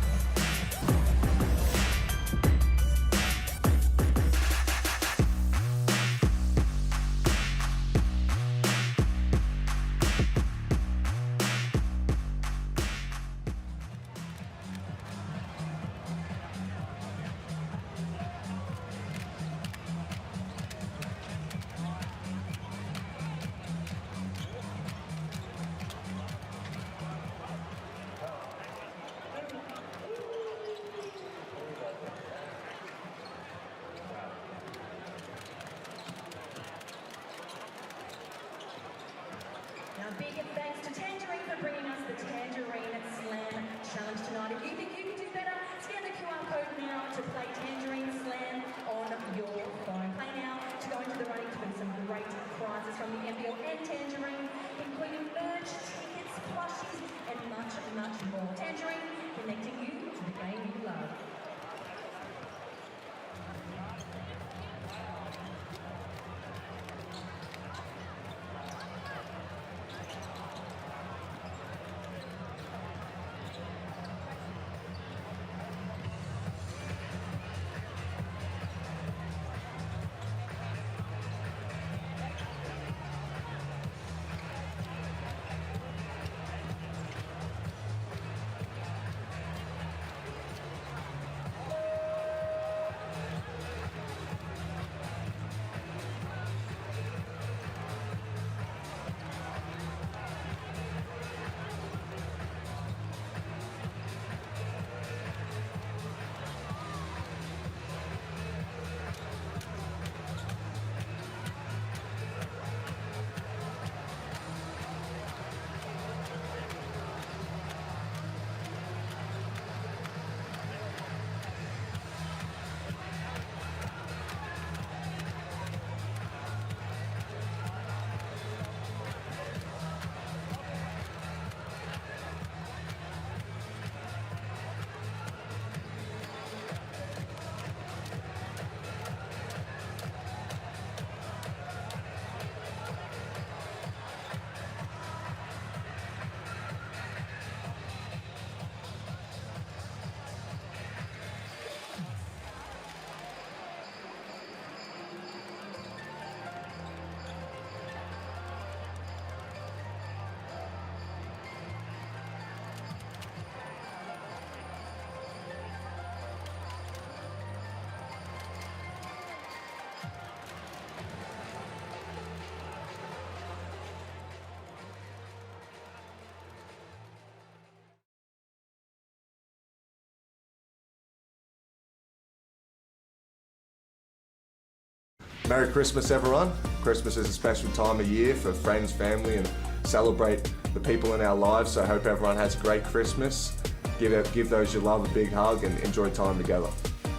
Merry Christmas, everyone. Christmas is a special time of year for friends, family, and celebrate the people in our lives. So I hope everyone has a great Christmas. Give those you love a big hug and enjoy time together.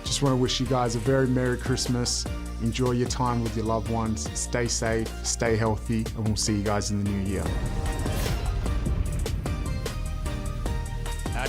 Just want to wish you guys a very Merry Christmas. Enjoy your time with your loved ones. Stay safe, stay healthy, and we'll see you guys in the new year.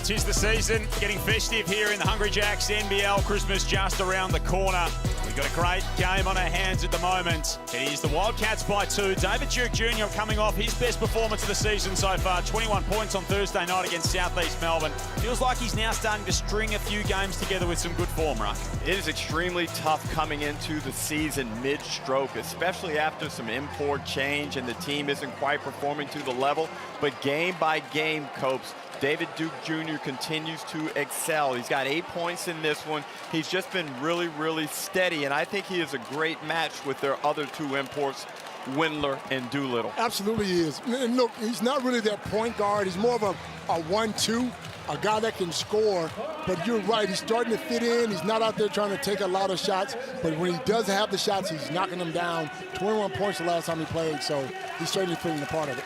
'Tis the season, getting festive here in the Hungry Jacks. NBL Christmas just around the corner. We've got a great game on our hands at the moment. It is the Wildcats by 2. David Duke Jr. coming off his best performance of the season so far. 21 points on Thursday night against South East Melbourne. Feels like he's now starting to string a few games together with some good form, right? It is extremely tough coming into the season mid-stroke, especially after some import change and the team isn't quite performing to the level. But game by game, Copes, David Duke Jr. continues to excel. He's got 8 points in this one. He's just been really, really steady, and I think he is a great match with their other 2 imports, Windler and Doolittle. Absolutely he is. And look, he's not really that point guard. He's more of a 1-2, a guy that can score. But you're right, he's starting to fit in. He's not out there trying to take a lot of shots, but when he does have the shots, he's knocking them down. 21 points the last time he played, so he's certainly feeling a part of it.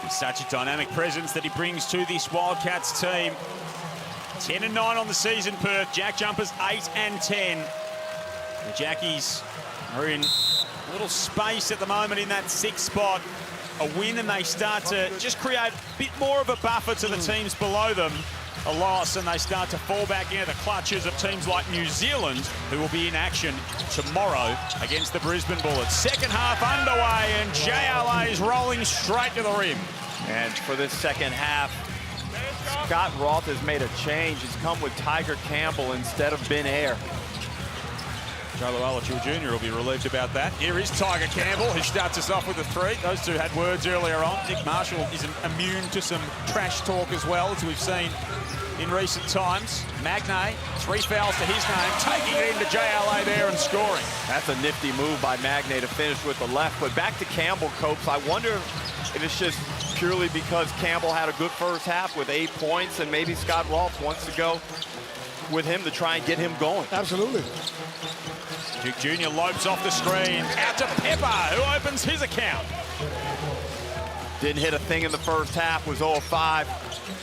Such a dynamic presence that he brings to this Wildcats team. 10-9 on the season, Perth. JackJumpers 8-10. The Jackies are in a little space at the moment in that 6th spot. A win and they start to just create a bit more of a buffer to the teams below them. A loss and they start to fall back into the clutches of teams like New Zealand, who will be in action tomorrow against the Brisbane Bullets. Second half underway and JLA is rolling straight to the rim. And for this second half, Scott Roth has made a change. He's come with Tiger Campbell instead of Ben Ayer. Joe Lualichil Jr. will be relieved about that. Here is Tiger Campbell, who starts us off with a 3. Those two had words earlier on. Nick Marshall isn't immune to some trash talk as well, as we've seen in recent times. Magnay, 3 fouls to his name, taking it into JLA there and scoring. That's a nifty move by Magnay to finish with the left. But back to Campbell, Copes. I wonder if it's just purely because Campbell had a good first half with 8 points and maybe Scott Roth wants to go with him to try and get him going. Absolutely. Duke Jr. lopes off the screen, out to Pepper, who opens his account. Didn't hit a thing in the first half, was 0-5.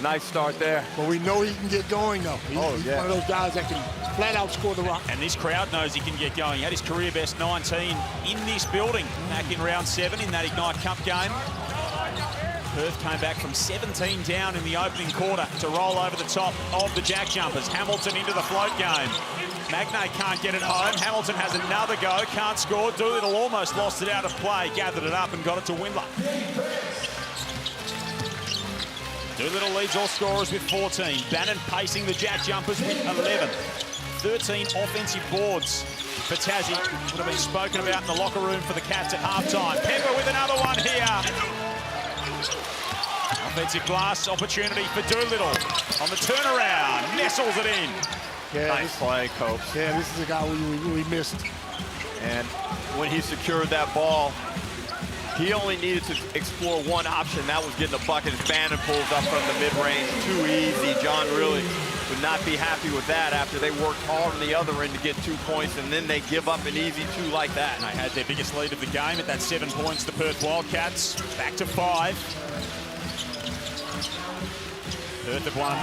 Nice start there. But we know he can get going, though. He's one of those guys that can flat out score the rock. And this crowd knows he can get going. He had his career best 19 in this building back in round 7 in that Ignite Cup game. Perth came back from 17 down in the opening quarter to roll over the top of the JackJumpers. Hamilton into the float game. Magnay can't get it home. Hamilton has another go, can't score. Doolittle almost lost it out of play, gathered it up and got it to Windler. Doolittle leads all scorers with 14. Bannon pacing the JackJumpers with 11. 13 offensive boards for Tassie. Would have been spoken about in the locker room for the Cats at halftime. Pepper with another one here. Offensive glass opportunity for Doolittle. On the turnaround, nestles it in. Yeah, nice play, Copes. Yeah, this is a guy we missed. And when he secured that ball, he only needed to explore one option. That was getting a bucket as Bannon pulls up from the mid-range. Too easy. John really would not be happy with that after they worked hard on the other end to get 2 points, and then they give up an easy 2 like that. And they had their biggest lead of the game at that 7 points, the Perth Wildcats. Back to 5. Perth have won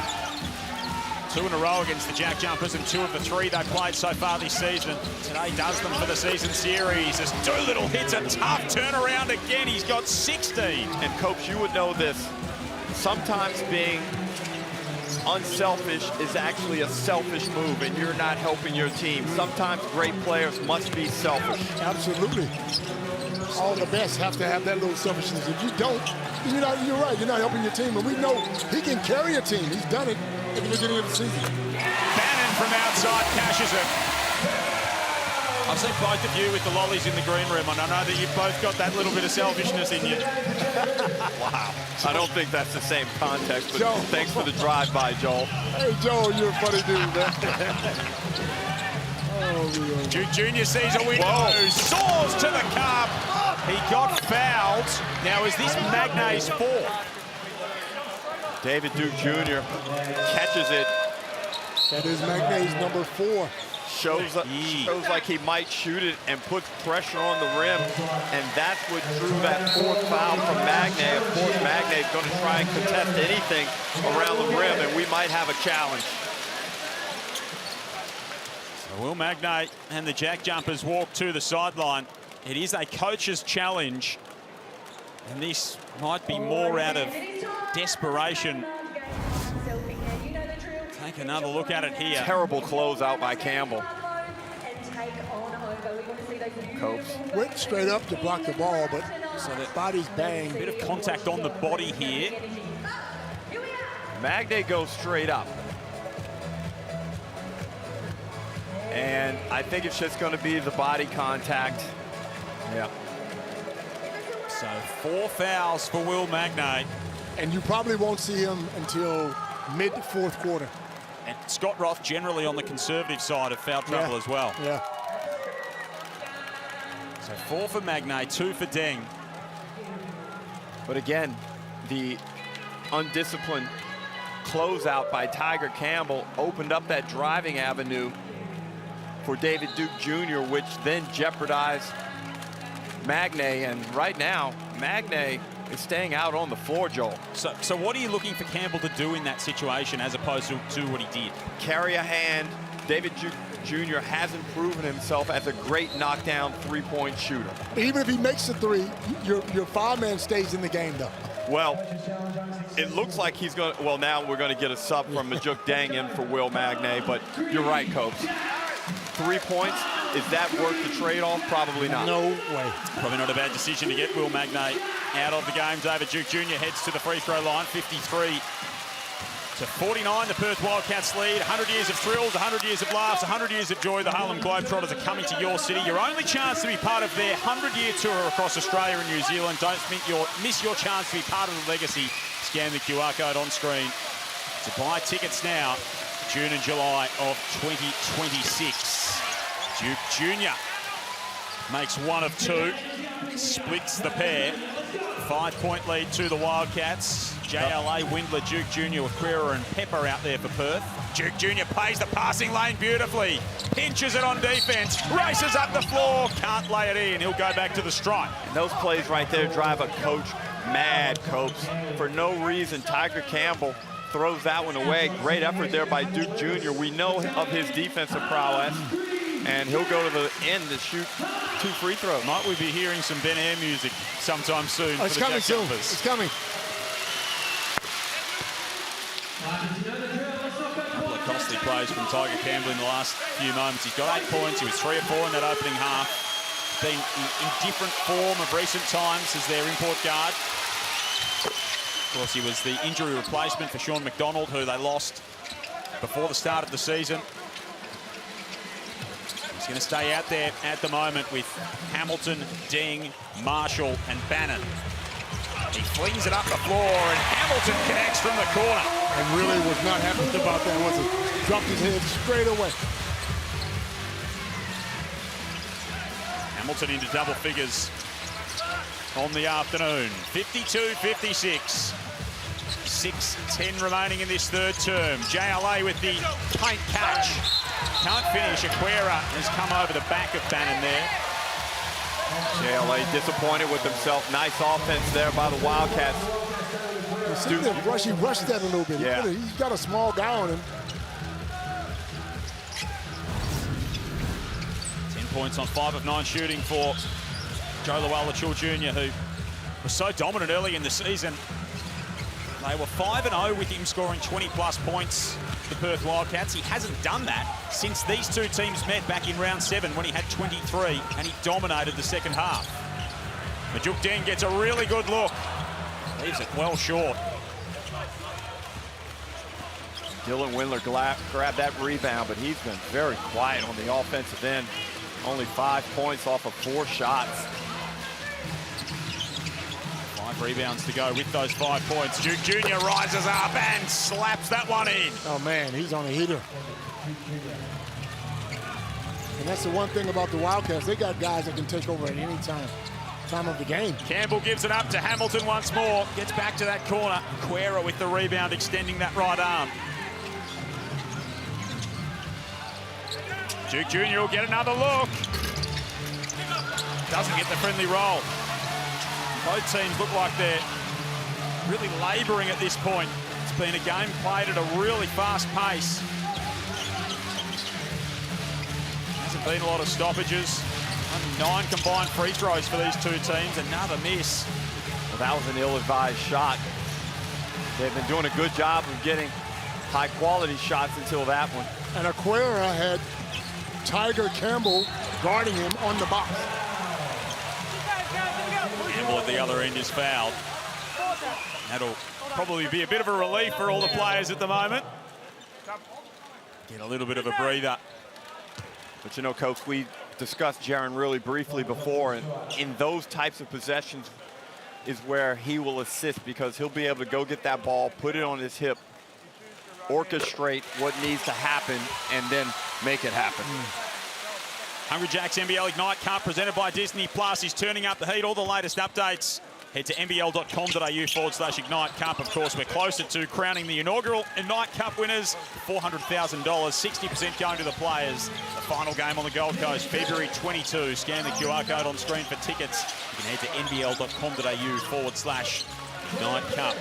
2 in a row against the JackJumpers and 2 of the 3 they've played so far this season. Today does them for the season series as Doolittle hits a tough turnaround again. He's got 16. And Copes, you would know this. Sometimes being unselfish is actually a selfish move and you're not helping your team. Sometimes great players must be selfish. Absolutely. All the best have to have that little selfishness. If you don't, you're right, you're not helping your team. And we know he can carry a team. He's done it at the beginning of the season. Bannon from outside cashes it. I've seen both of you with the lollies in the green room, and I know that you've both got that little bit of selfishness in you. Wow. I don't think that's the same context, but Joe. Thanks for the drive-by, Joel. Hey, Joel, you're a funny dude, man. Duke Jr. sees a window, soars to the cup. He got fouled. Now, is this Magnay's 4th? David Duke Jr. catches it. That is Magnay's number 4. shows like he might shoot it and puts pressure on the rim, and that's what drew that fourth foul from Magnay. Of course, Magnay is going to try and contest anything around the rim, and we might have a challenge. So Will Magnay and the JackJumpers walk to the sideline. It is a coach's challenge, and this might be more out of desperation. Take another look at it here. Terrible closeout by Campbell. Copes went straight up to block the ball, but so that body's banged. Bit of contact on the body here. Magnay goes straight up. And I think it's just going to be the body contact. Yeah. So 4 fouls for Will Magnay. And you probably won't see him until mid-fourth quarter. And Scott Roth generally on the conservative side of foul trouble as well. Yeah. So 4 for Magnay, 2 for Deng. But again, the undisciplined closeout by Tiger Campbell opened up that driving avenue for David Duke Jr., which then jeopardized Magnay. And right now, Magnay is staying out on the floor, Joel. So what are you looking for Campbell to do in that situation as opposed to what he did? Carry a hand. David Duke Jr. hasn't proven himself as a great knockdown three-point shooter. Even if he makes the three, your five-man stays in the game, though. Well, it looks like he's going to, well, now we're going to get a sub from Majuk Deng in for Will Magnay, but you're right, Copes. 3 points, is that worth the trade-off? Probably not. No way. Probably not a bad decision to get Will Magnay out of the game. David Duke Jr. heads to the free throw line, 53 to 49. The Perth Wildcats lead. 100 years of thrills, 100 years of laughs, 100 years of joy. The Harlem Globetrotters are coming to your city. Your only chance to be part of their 100-year tour across Australia and New Zealand. Don't miss your chance to be part of the legacy. Scan the QR code on screen to buy tickets now, June and July of 2026. Duke Jr. makes 1 of 2, splits the pair. 5-point lead to the Wildcats. JLA, Windler, Duke Jr. with Quera and Pepper out there for Perth. Duke Jr. plays the passing lane beautifully. Pinches it on defense. Races up the floor. Can't lay it in. He'll go back to the stripe. And those plays right there drive a coach mad, Copes. For no reason, Tiger Campbell throws that one away. Great effort there by Duke Jr. We know of his defensive prowess. And he'll go to the end to shoot 2 free throws. Might we be hearing some Ben Air music sometime soon? It's coming soon. It's coming. A couple of costly plays from Tiger Campbell in the last few moments. He's got 8 points. He was 3 of 4 in that opening half. Been in different form of recent times as their import guard. Of course, he was the injury replacement for Sean McDonald, who they lost before the start of the season. He's going to stay out there at the moment with Hamilton, Deng, Marshall and Bannon. He flings it up the floor and Hamilton connects from the corner. And really was not happy about that, was he? Dropped his head straight away. Hamilton into double figures on the afternoon. 52-56. 6:10 remaining in this third term. JLA with the paint catch. Can't finish. Aquera has come over the back of Bannon there. JLA disappointed with himself. Nice offense there by the Wildcats. He rushed that a little bit. Yeah. He's got a small guy on him. 10 points on 5 of 9 shooting for Joe Lawala Jr., who was so dominant early in the season. They were 5-0 with him scoring 20-plus points, the Perth Wildcats. He hasn't done that since these two teams met back in round 7 when he had 23 and he dominated the second half. Majuk Deng gets a really good look. Leaves it well short. Dylan Windler grabbed that rebound, but he's been very quiet on the offensive end. Only 5 points off of 4 shots. 5 rebounds to go with those 5 points. Duke Jr. rises up and slaps that one in. Oh, man, he's on a heater. And that's the one thing about the Wildcats. They got guys that can take over at any time of the game. Campbell gives it up to Hamilton once more. Gets back to that corner. Quera with the rebound, extending that right arm. Duke Jr. will get another look. Doesn't get the friendly roll. Both teams look like they're really labouring at this point. It's been a game played at a really fast pace. Hasn't been a lot of stoppages. Only 9 combined free throws for these two teams. Another miss. Well, that was an ill-advised shot. They've been doing a good job of getting high-quality shots until that one. And Aquera had Tiger Campbell guarding him on the box. Campbell at the other end is fouled. That'll probably be a bit of a relief for all the players at the moment. Get a little bit of a breather. But you know, Coach, we discussed Jaren really briefly before, and in those types of possessions is where he will assist, because he'll be able to go get that ball, put it on his hip, orchestrate what needs to happen, and then make it happen. Hungry Jacks NBL Ignite Cup presented by Disney Plus is turning up the heat. All the latest updates, head to nbl.com.au/Ignite Cup. Of course, we're closer to crowning the inaugural Ignite Cup winners. $400,000, 60% going to the players. The final game on the Gold Coast, February 22. Scan the QR code on screen for tickets. You can head to nbl.com.au/Ignite Cup.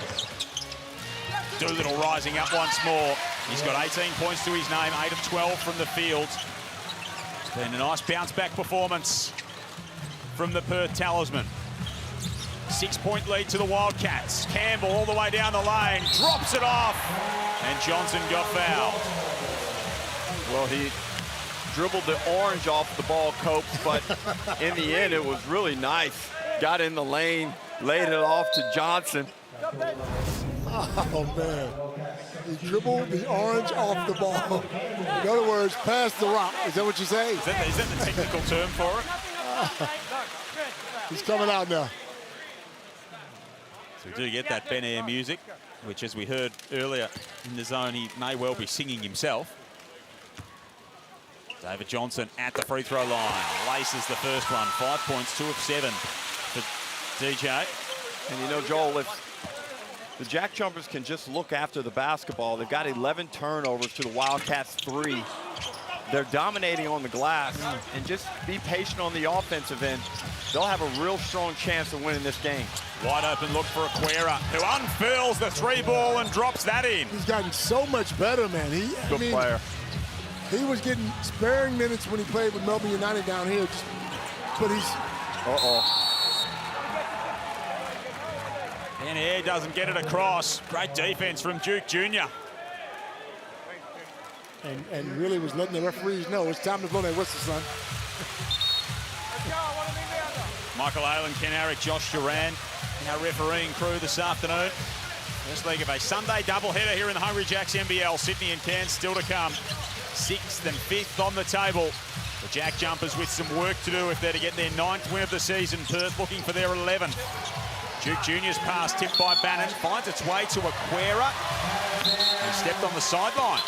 Doolittle rising up once more. He's got 18 points to his name, 8 of 12 from the field. It's been a nice bounce-back performance from the Perth talisman. 6-point lead to the Wildcats. Campbell all the way down the lane, drops it off, and Johnson got fouled. Well, he dribbled the orange off the ball, Copes, but in the end, it was really nice. Got in the lane, laid it off to Johnson. Oh, man. He dribbled the orange off the ball. In other words, pass the rock. Is that what you say? Is that the technical term for it? He's coming out now. So we do get that Ben Air music, which, as we heard earlier in the zone, he may well be singing himself. David Johnson at the free throw line. Laces the first one. 5 points, 2 of 7 for DJ. And you know, Joel, if the JackJumpers can just look after the basketball, they've got 11 turnovers to the Wildcats 3. They're dominating on the glass, and just be patient on the offensive end. They'll have a real strong chance of winning this game. Wide open look for Aquera, who unfurls the 3-ball and drops that in. He's gotten so much better, man. Good player. He was getting sparing minutes when he played with Melbourne United down here, but he's... And Air doesn't get it across. Great defense from Duke Jr. And really was letting the referees know it's time to blow that whistle, son. Michael Aylen, Ken Arick, Josh Duran, our refereeing crew this afternoon. First leg of a Sunday doubleheader here in the Hungry Jacks NBL. Sydney and Cairns still to come. 6th and 5th on the table. The JackJumpers with some work to do if they're to get their 9th win of the season. Perth looking for their 11th. Duke Jr.'s pass tipped by Bannon, finds its way to Aquera. He stepped on the sideline.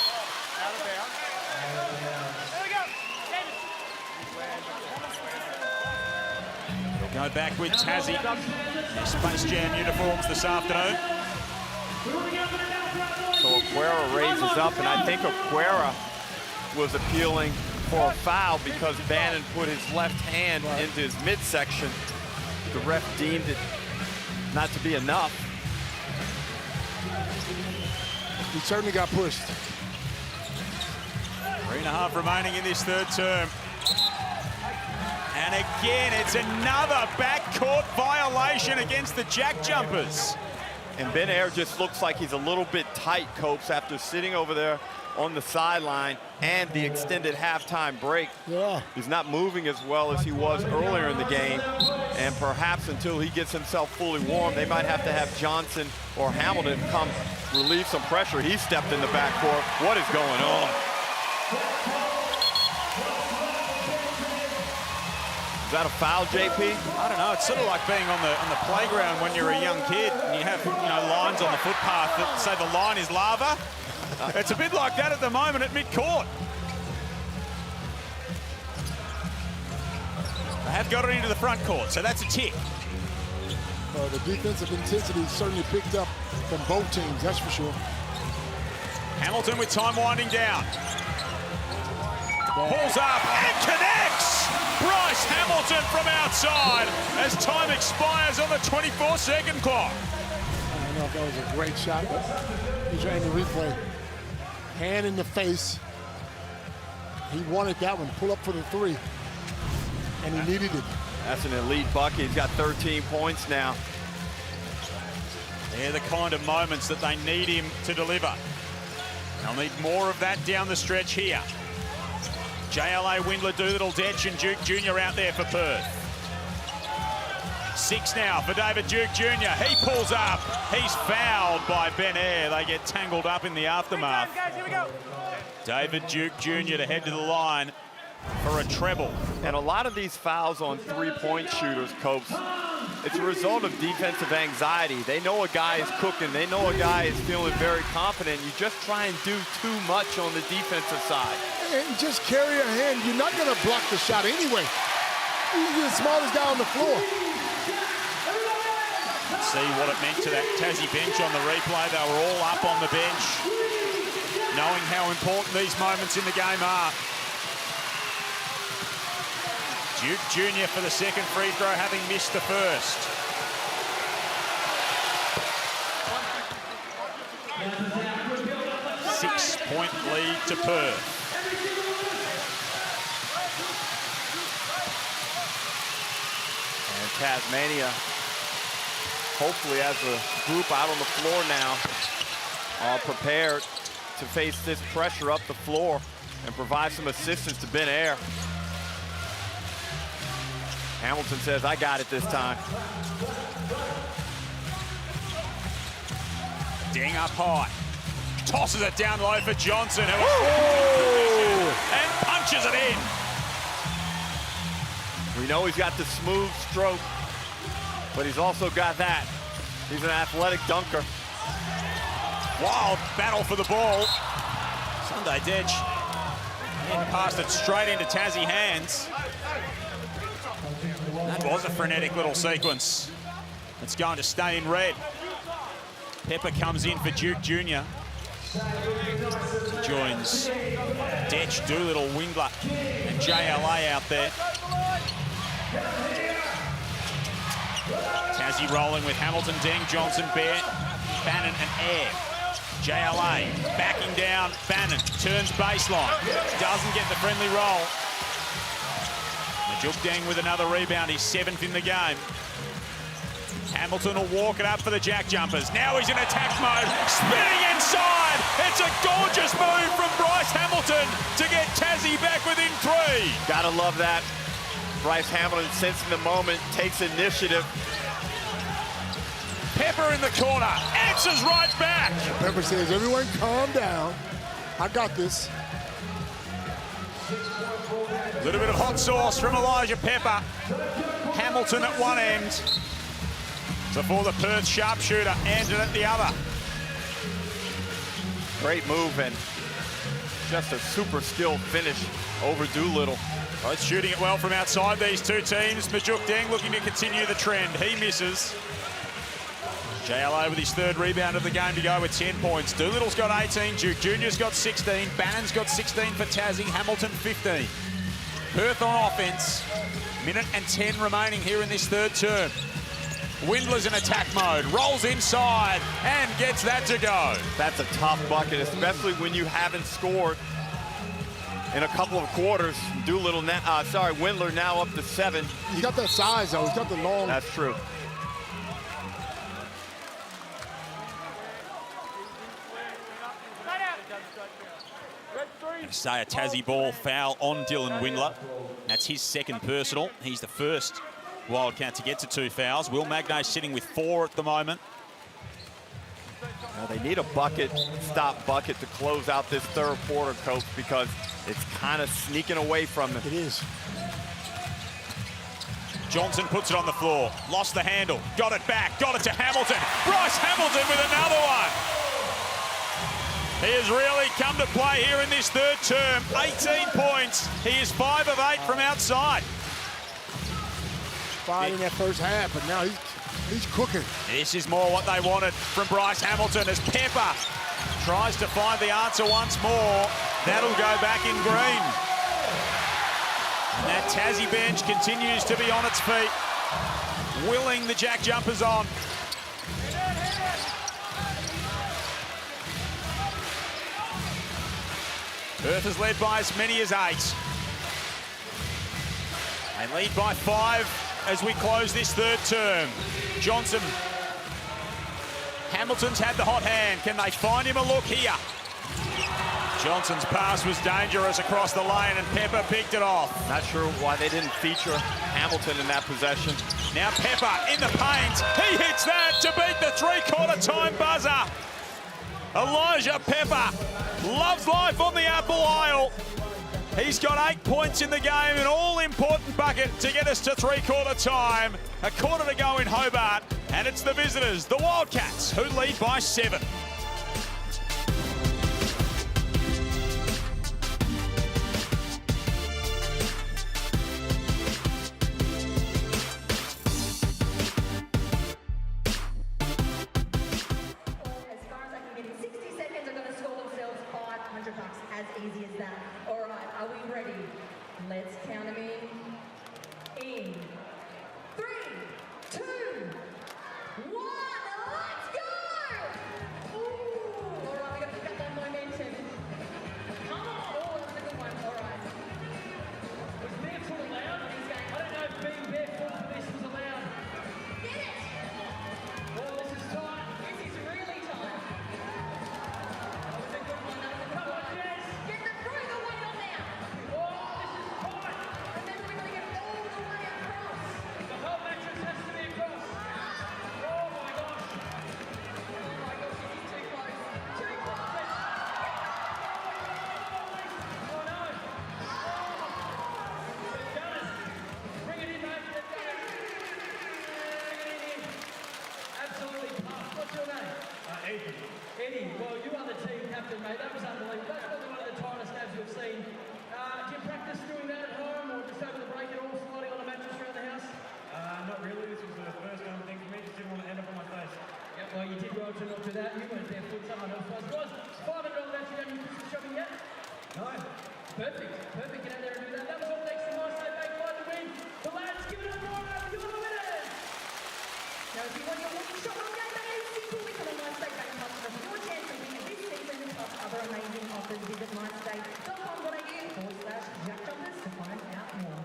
We'll go back with Tassie. Their Space Jam uniforms this afternoon. So Aquera raises up, and I think Aquera was appealing for a foul because Bannon put his left hand into his midsection. The ref deemed it not to be enough. He certainly got pushed. 3.5 remaining in this third term. And again, it's another backcourt violation against the JackJumpers. And Ben Air just looks like he's a little bit tight, Copes, after sitting over there on the sideline and the extended halftime break. Yeah. He's not moving as well as he was earlier in the game. And perhaps until he gets himself fully warm, they might have to have Johnson or Hamilton come relieve some pressure. He stepped in the backcourt. What is going on? Is that a foul, JP? I don't know. It's sort of like being on the playground when you're a young kid and you have lines on the footpath that say the line is lava. It's a bit like that at the moment at mid-court. They have got it into the front court, so that's a tick. The defensive intensity certainly picked up from both teams, that's for sure. Hamilton with time winding down. Pulls up and connects! Bryce Hamilton from outside as time expires on the 24-second clock. I don't know if that was a great shot, but he's trying to replay. Hand in the face. He wanted that one, pull up for the three, and he needed it. That's an elite bucket. He's got 13 points now. They're the kind of moments that they need him to deliver. They'll need more of that down the stretch here. JLA, Windler, Doolittle, Detch and Duke Jr. out there for Perth. 6 now for David Duke Jr. He pulls up. He's fouled by Ben Air. They get tangled up in the aftermath. Here we go. David Duke Jr. to head to the line for a treble. And a lot of these fouls on three-point shooters, Copes, it's a result of defensive anxiety. They know a guy is cooking. They know a guy is feeling very confident. You just try and do too much on the defensive side. And just carry your hand. You're not going to block the shot anyway. You're the smallest guy on the floor. See what it meant to that Tassie bench on the replay. They were all up on the bench, knowing how important these moments in the game are. Duke Jr. for the second free throw, having missed the first. Six-point lead to Perth. And Tasmania, hopefully as a group out on the floor now, are prepared to face this pressure up the floor and provide some assistance to Ben Air. Hamilton says, I got it this time. Ding up high. Tosses it down low for Johnson, who and punches it in. We know he's got the smooth stroke, but he's also got that. He's an athletic dunker. Wild battle for the ball. Sunday Detch passed it straight into Tassie hands. That was a frenetic little sequence. It's going to stay in red. Pepper comes in for Duke Jr. He joins Detch, Doolittle, Wingler, and JLA out there. Tassie rolling with Hamilton, Deng, Johnson, Bear, Bannon, and Air. JLA backing down. Bannon turns baseline. Doesn't get the friendly roll. Majuk Deng with another rebound. He's 7th in the game. Hamilton will walk it up for the JackJumpers. Now he's in attack mode. Spinning inside. It's a gorgeous move from Bryce Hamilton to get Tassie back within 3. Gotta love that. Bryce Hamilton, sensing the moment, takes initiative. Pepper in the corner. Answers right back. Pepper says, everyone calm down. I got this. A little bit of hot sauce from Elijah Pepper. Hamilton at one end. Before the Perth sharpshooter ended at the other. Great move and just a super skilled finish over Doolittle. Both shooting it well from outside these two teams. Majuk Deng looking to continue the trend. He misses. JLA with his 3rd rebound of the game to go with 10 points. Doolittle's got 18, Duke Jr.'s got 16, Bannon's got 16 for Tassie, Hamilton 15. Perth on offense, minute and 10 remaining here in this 3rd term. Windler's in attack mode, rolls inside and gets that to go. That's a tough bucket, especially when you haven't scored in a couple of quarters. Windler now up to 7. He's got that size though, he's got the long. That's true. Say a Tassie ball foul on Dylan Windler. That's his 2nd personal. He's the first Wildcat to get to 2 fouls. Will Magnay sitting with 4 at the moment. Now they need a stop bucket to close out this 3rd quarter, Coach, because it's kind of sneaking away from them. It is. Johnson puts it on the floor. Lost the handle. Got it back. Got it to Hamilton. Bryce Hamilton with another one. He has really come to play here in this 3rd term. 18 points. He is 5 of 8 from outside. 5 in that first half, but now he's cooking. This is more what they wanted from Bryce Hamilton as Pepper tries to find the answer once more. That'll go back in green. Tassie bench continues to be on its feet, willing the JackJumpers on. Perth is led by as many as 8. They lead by 5 as we close this third term. Johnson. Hamilton's had the hot hand. Can they find him a look here? Johnson's pass was dangerous across the lane and Pepper picked it off. Not sure why they didn't feature Hamilton in that possession. Now Pepper in the paint. He hits that to beat the three-quarter time buzzer. Elijah Pepper loves life on the Apple Isle. He's got 8 points in the game, an all-important bucket to get us to three-quarter time. A quarter to go in Hobart, and it's the visitors, the Wildcats, who lead by 7. As easy as that. All right, are we ready? Let's count them in 3, 2, 1, let's go! Ooh, all right, we got to pick up that momentum. Come on! Oh, that's a good one. All right. Was barefoot allowed in this game? I don't know if being barefoot for this was allowed. Get it! Well, this is tight. This is really tight. That was a good one. That was a good one. Get the through the weight on now. Oh, this is tight. Remember, we're going to get all the way across. The whole mattress has to be across. Oh my gosh. Oh my gosh, this is too close. Too close. Oh no. They've done it. Bring it in, mate. They've done it. Bring it in. Absolutely pumped. What's your name? Ethan. Eddie, well, you are the team captain, mate. That was unbelievable. That was one of the tightest nabs we've seen. Do you practice doing that at home or just over the break at all, sliding on a mattress around the house? Not really. This was the first time thing for me. Just didn't want to end up on my face. Yeah, well, you did well to not do that. You weren't barefoot, someone else was. Was $500 actually done your Christmas shopping yet? No. Perfect. Perfect. Get out there and do that. That was all thanks to my state bank fight to win. The lads, give it up for them. Give it the winners. Now, if you want your morning shop on game day, simple become a MyState Bank customer for your chance to win this season plus other amazing offers. Visit mystate.com.au/JackJumpers to find out more.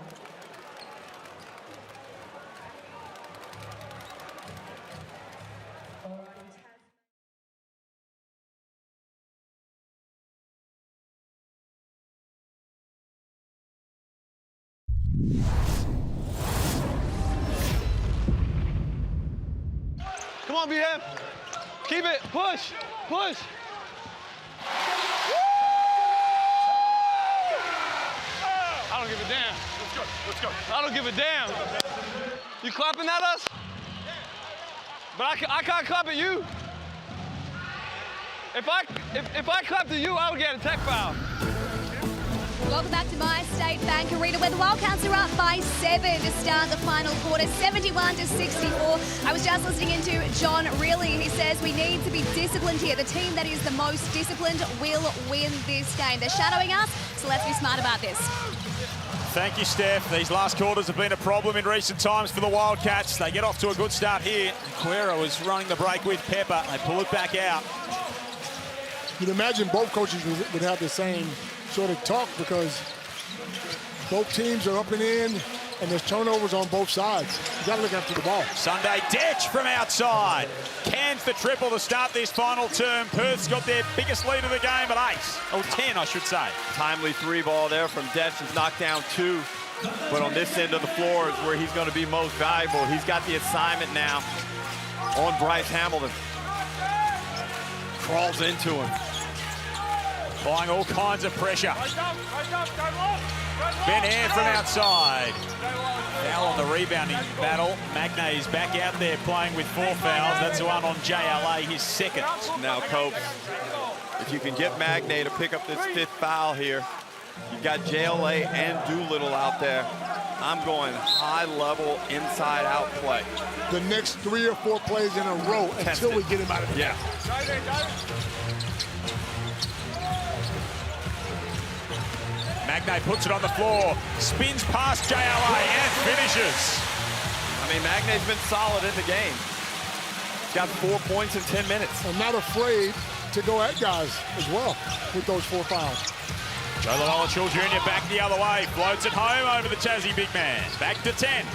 All right. Come on, BM. Keep it. Push. Push. I don't give a damn. Let's go. Let's go. I don't give a damn. You clapping at us? But I can't clap at you. If I clapped at you, I would get a tech foul. Welcome back to My State Bank Arena, where the Wildcats are up by 7 to start the final quarter, 71-64. I was just listening into John Reilly. He says we need to be disciplined here. The team that is the most disciplined will win this game. They're shadowing us, so let's be smart about this. Thank you, Steph. These last quarters have been a problem in recent times for the Wildcats. They get off to a good start here. Quera was running the break with Pepper. They pull it back out. You'd imagine both coaches would have the same sort of talk because both teams are up and in, and there's turnovers on both sides. You got to look after the ball. Sunday Detch from outside. Cans the triple to start this final term. Perth's got their biggest lead of the game at 8, or 10, I should say. Timely 3 ball there from Detch. He's knocked down 2. But on this end of the floor is where he's going to be most valuable. He's got the assignment now on Bryce Hamilton. Crawls into him. Applying all kinds of pressure. Ben Air from outside. Foul on the rebounding battle. Magne is back out there playing with 4 fouls. That's the one on JLA, his second. Now, Copes, if you can get Magne to pick up this 5th foul here, you've got JLA and Doolittle out there. I'm going high-level inside-out play. The next 3 or 4 plays in a row until we get him out of here. Yeah. Magnay puts it on the floor, spins past JLA and finishes. I mean, Magnay's been solid in the game. He's got 4 points in 10 minutes. And not afraid to go at guys as well with those 4 fouls. Joe Lawala Jr. back the other way, floats it home over the Tassie big man. Back to 10.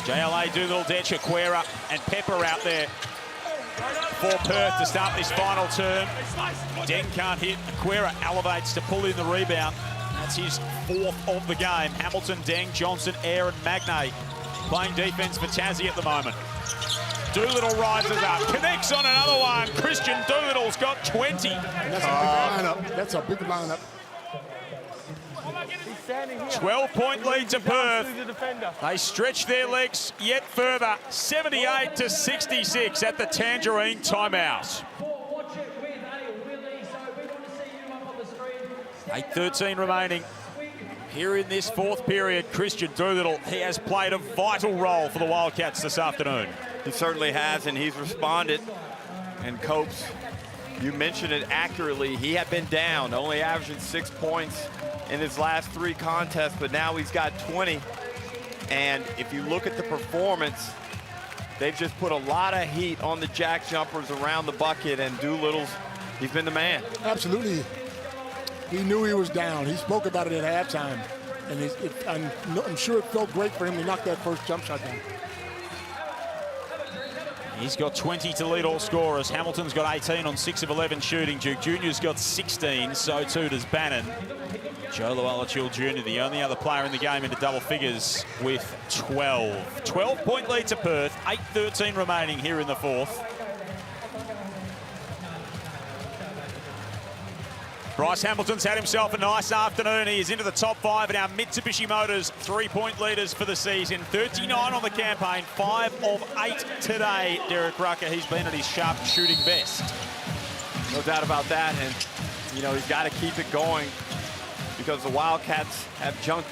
JLA, Doolittle, Detch, Aquera and Pepper out there for Perth to start this final term. Deng can't hit. Aquera elevates to pull in the rebound. That's his 4th of the game. Hamilton, Deng, Johnson, Eyre and Magnay playing defense for Tassie at the moment. Doolittle rises up, connects on another one. Christian Doolittle's got 20. And that's a big lineup. That's a big lineup. 12-point lead to Perth. They stretch their legs yet further. 78-66 at the Tangerine timeout. 8:13 remaining. Here in this 4th period, Christian Doolittle, he has played a vital role for the Wildcats this afternoon. He certainly has, and he's responded. And Copes, you mentioned it accurately. He had been down, only averaging 6 points in his last 3 contests, but now he's got 20. And if you look at the performance, they've just put a lot of heat on the JackJumpers around the bucket, and Doolittle's, he's been the man. Absolutely. He knew he was down. He spoke about it at halftime. And I'm sure it felt great for him to knock that first jump shot down. He's got 20 to lead all scorers. Hamilton's got 18 on 6 of 11 shooting. Duke Jr.'s got 16, so too does Bannon. Joe Lawala Jr., the only other player in the game into double figures with 12. 12-point lead to Perth, 8:13 remaining here in the 4th. Bryce Hamilton's had himself a nice afternoon. He is into the top 5 in our Mitsubishi Motors 3-point leaders for the season. 39 on the campaign, 5 of 8 today. Derek Rucker, he's been at his sharp shooting best. No doubt about that, and you know, he's got to keep it going because the Wildcats have jumped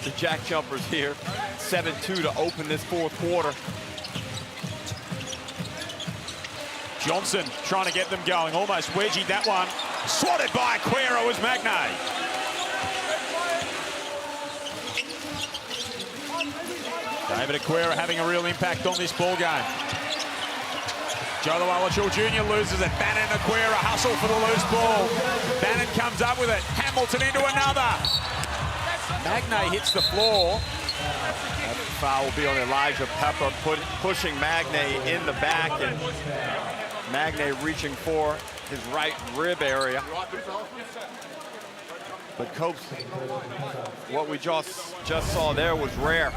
the JackJumpers here, 7-2 to open this 4th quarter. Johnson trying to get them going, almost wedgied that one. Swatted by Aquera was Magnay. David Aquera having a real impact on this ball game. Joe Lawala Jr. loses it. Bannon and Aquera hustle for the loose ball. Bannon comes up with it. Hamilton into another. Magnay hits the floor. That foul will be on Elijah Pepper, pushing Magnay in the back, and Magnay reaching for his right rib area. But Copes, what we just saw there was rare.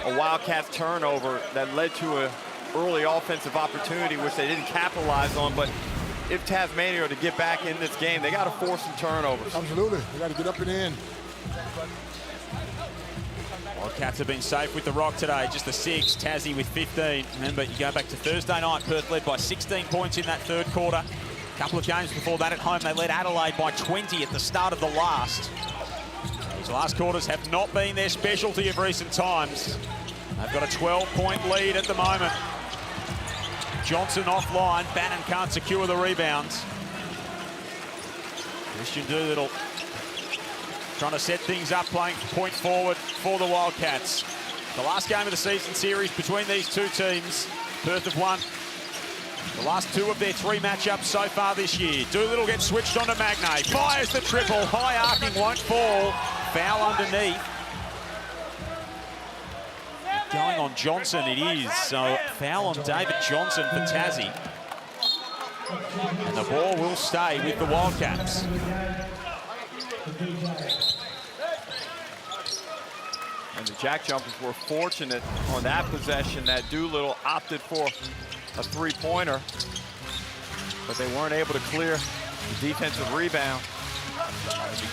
A Wildcats turnover that led to an early offensive opportunity, which they didn't capitalize on. But if Tasmania are to get back in this game, they got to force some turnovers. Absolutely, they got to get up and in. Wildcats have been safe with the rock today, just the 6, Tassie with 15. Remember, you go back to Thursday night, Perth led by 16 points in that 3rd quarter. A couple of games before that at home, they led Adelaide by 20 at the start of the last. These last quarters have not been their specialty of recent times. They've got a 12-point lead at the moment. Johnson offline, Bannon can't secure the rebounds. Christian Doolittle trying to set things up, playing point forward for the Wildcats. The last game of the season series between these 2 teams, Perth have won the last 2 of their 3 matchups so far this year. Doolittle gets switched on to Magnay, fires the triple, high arcing, won't fall, foul underneath. Going on Johnson, it is, so foul on David Johnson for Tassie. And the ball will stay with the Wildcats. And the JackJumpers were fortunate on that possession that Doolittle opted for a 3-pointer, but they weren't able to clear the defensive rebound.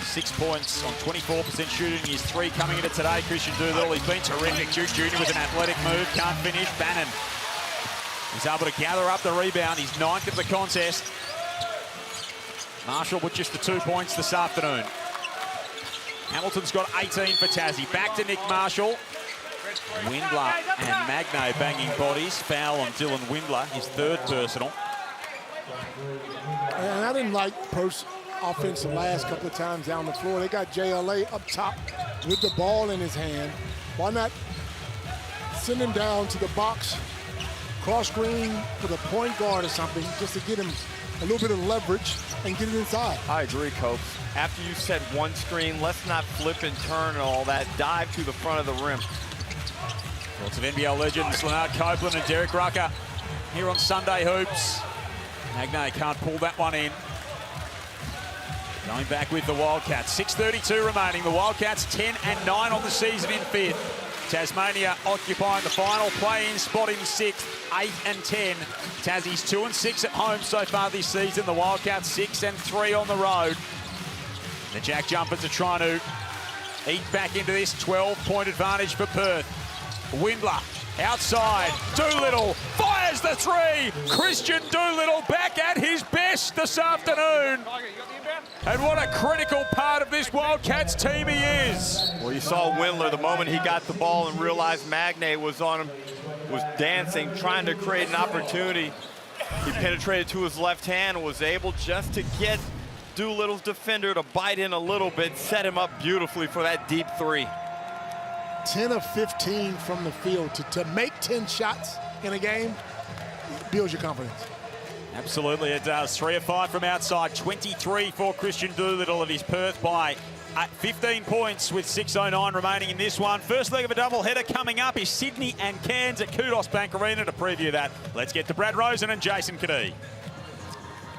6 points on 24% shooting. His 3 coming into today. Christian Doolittle, he's been terrific. Duke Jr. with an athletic move, can't finish. Bannon is able to gather up the rebound. He's 9th of the contest. Marshall with just the 2 points this afternoon. Hamilton's got 18 for Tassie. Back to Nick Marshall. Windler and Magnay banging bodies. Foul on Dylan Windler, his 3rd personal. And I didn't like Perth's offense the last couple of times down the floor. They got JLA up top with the ball in his hand. Why not send him down to the box, cross screen for the point guard or something, just to get him a little bit of leverage and get it inside. I agree, Coach. After you set one screen, let's not flip and turn and all that. Dive to the front of the rim. Lots of NBL legends, Leonard Copeland and Derek Rucker here on Sunday Hoops. Magnay can't pull that one in. Going back with the Wildcats. 6:32 remaining. The Wildcats 10-9 on the season in fifth. Tasmania occupying the final play-in spot in sixth, 8-10. Tassie's 2-6 at home so far this season. The Wildcats 6-3 on the road. The JackJumpers are trying to eat back into this 12-point advantage for Perth. Windler outside. Doolittle fires the three. Christian Doolittle back at his best this afternoon. And what a critical part of this Wildcats team he is. Well, you saw Windler the moment he got the ball and realized Magnay was on him, was dancing, trying to create an opportunity. He penetrated to his left hand and was able just to get Doolittle's defender to bite in a little bit, set him up beautifully for that deep three. 10 of 15 from the field. To make 10 shots in a game builds your confidence. Absolutely it does. 3 of 5 from outside. 23 for Christian Doolittle. It is Perth by 15 points with 6:09 remaining in this one. First leg of a doubleheader coming up is Sydney and Cairns at Kudos Bank Arena. To preview that, let's get to Brad Rosen and Jason Kadee.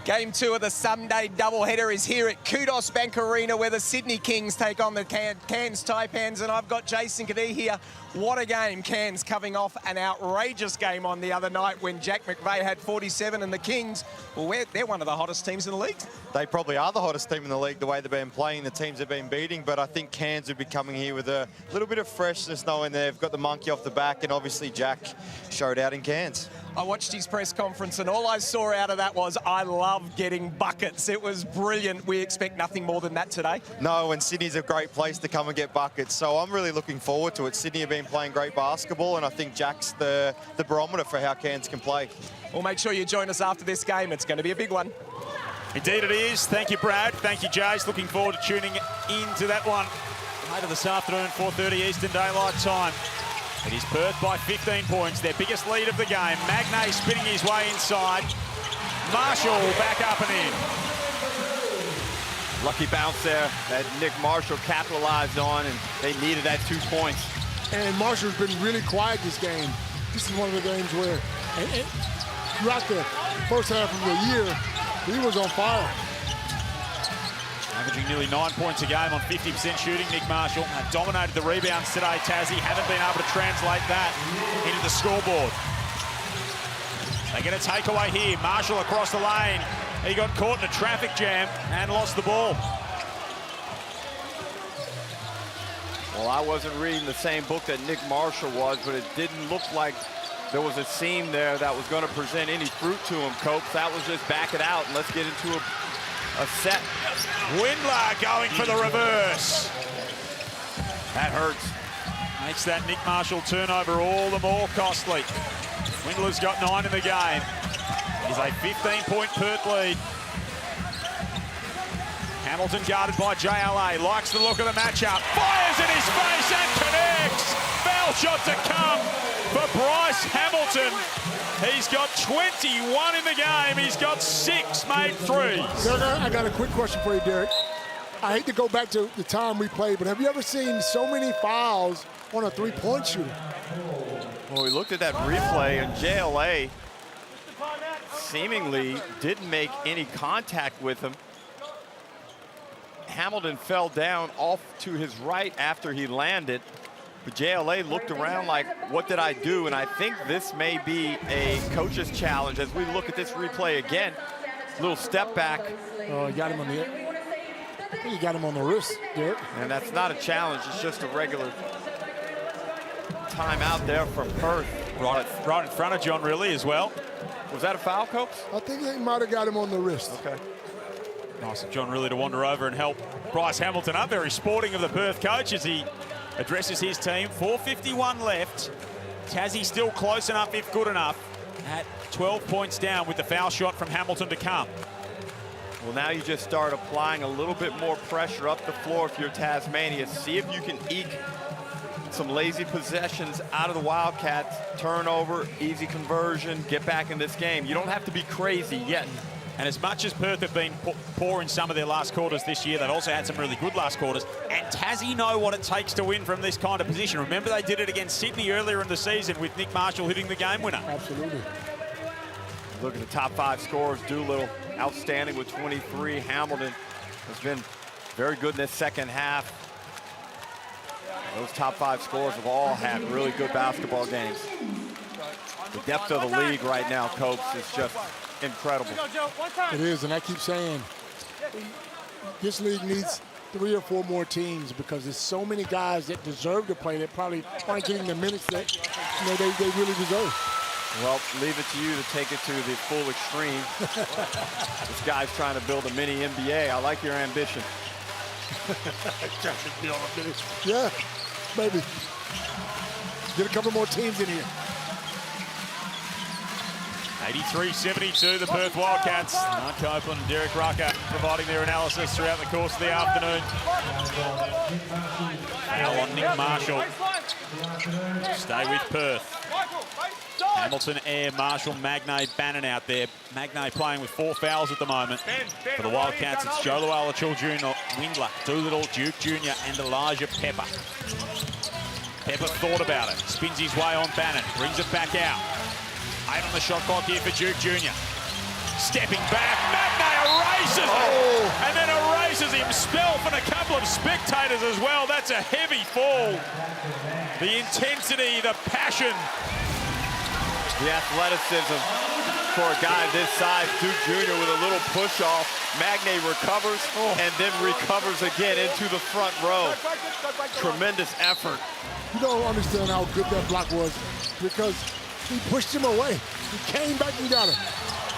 Game 2 of the Sunday doubleheader is here at Kudos Bank Arena, where the Sydney Kings take on the Cairns Taipans, and I've got Jason Kadee here. What a game. Cairns coming off an outrageous game on the other night when Jack McVeigh had 47, and the Kings, well, they're one of the hottest teams in the league. They probably are the hottest team in the league, the way they've been playing, the teams they've been beating, but I think Cairns would be coming here with a little bit of freshness, knowing they've got the monkey off the back, and obviously Jack showed out in Cairns. I watched his press conference, and all I saw out of that was, I love getting buckets. It was brilliant. We expect nothing more than that today. No, and Sydney's a great place to come and get buckets, so I'm really looking forward to it. Sydney have been playing great basketball, and I think Jack's the barometer for how Cairns can play. Well, make sure you join us after this game. It's going to be a big one. Indeed it is. Thank you, Brad. Thank you, Jace. Looking forward to tuning into that one later this afternoon, 4:30 Eastern Daylight Time. It is Perth by 15 points, their biggest lead of the game. Magnay spinning his way inside. Marshall back up and in. Lucky bounce there that Nick Marshall capitalized on, and they needed that 2 points. And Marshall's been really quiet this game. This is one of the games where, and throughout the first half of the year, he was on fire. Averaging nearly 9 points a game on 50% shooting, Nick Marshall. Dominated the rebounds today, Tassie. Haven't been able to translate that into the scoreboard. They get a takeaway here. Marshall across the lane. He got caught in a traffic jam and lost the ball. Well, I wasn't reading the same book that Nick Marshall was, but it didn't look like there was a seam there that was going to present any fruit to him, Copes. That was just back it out, and let's get into a set. Windler going for the reverse. That hurts. Makes that Nick Marshall turnover all the more costly. Windler's got 9 in the game. It is a 15-point Perth lead. Hamilton guarded by JLA. Likes the look of the matchup. Fires in his face and connects. Foul shot to come for Bryce Hamilton. He's got 21 in the game. He's got 6 made threes. I got a quick question for you, Derek. I hate to go back to the time we played, but have you ever seen so many fouls on a three-point shooter? Well, we looked at that replay, and JLA seemingly didn't make any contact with him. Hamilton fell down off to his right after he landed. But JLA looked around like, what did I do? And I think this may be a coach's challenge as we look at this replay again. Little step back. Oh, he got him on the, I think he got him on the wrist, Derek. And that's not a challenge, it's just a regular timeout there for Perth. Right in front of John Riley as well. Was that a foul, Copes? I think they might have got him on the wrist. Okay. Nice of John Riley to wander over and help Bryce Hamilton up. Very sporting of the Perth coach as he addresses his team. 4:51 left. Tassie still close enough if good enough at 12 points down with the foul shot from Hamilton to come. Well, now you just start applying a little bit more pressure up the floor if you're Tasmania. See if you can eke some lazy possessions out of the Wildcats. Turnover, easy conversion, get back in this game. You don't have to be crazy yet. And as much as Perth have been poor in some of their last quarters this year, they've also had some really good last quarters. And Tassie know what it takes to win from this kind of position. Remember, they did it against Sydney earlier in the season with Nick Marshall hitting the game winner. Absolutely. Look at the top 5 scorers. Doolittle outstanding with 23. Hamilton has been very good in this second half. Those top 5 scorers have all had really good basketball games. The depth of the league right now, Copes, is just incredible. It is, and I keep saying this league needs 3 or 4 more teams because there's so many guys that deserve to play that probably aren't getting the minutes that they really deserve. Well, leave it to you to take it to the full extreme. This guy's trying to build a mini NBA. I like your ambition. Yeah, maybe. Get a couple more teams in here. 83-72, the Perth Wildcats. Mark Copeland and Derek Rucker providing their analysis throughout the course of the afternoon. Foul on Nick Marshall. Stay with Perth. Hamilton, Air, Marshall, Magnay, Bannon out there. Magnay playing with 4 fouls at the moment. For the Wildcats, it's Joe Luala-Chul Jr., Windler, Doolittle, Duke Jr. and Elijah Pepper. Pepper thought about it. Spins his way on Bannon. Brings it back out. 8 on the shot clock here for Duke Jr. Stepping back, Magnay erases it! And then erases himself and a couple of spectators as well. That's a heavy fall. The intensity, the passion. The athleticism for a guy this size. Duke Jr. with a little push-off. Magnay recovers and then recovers again into the front row. Tremendous effort. You don't understand how good that block was because he pushed him away. He came back and got him.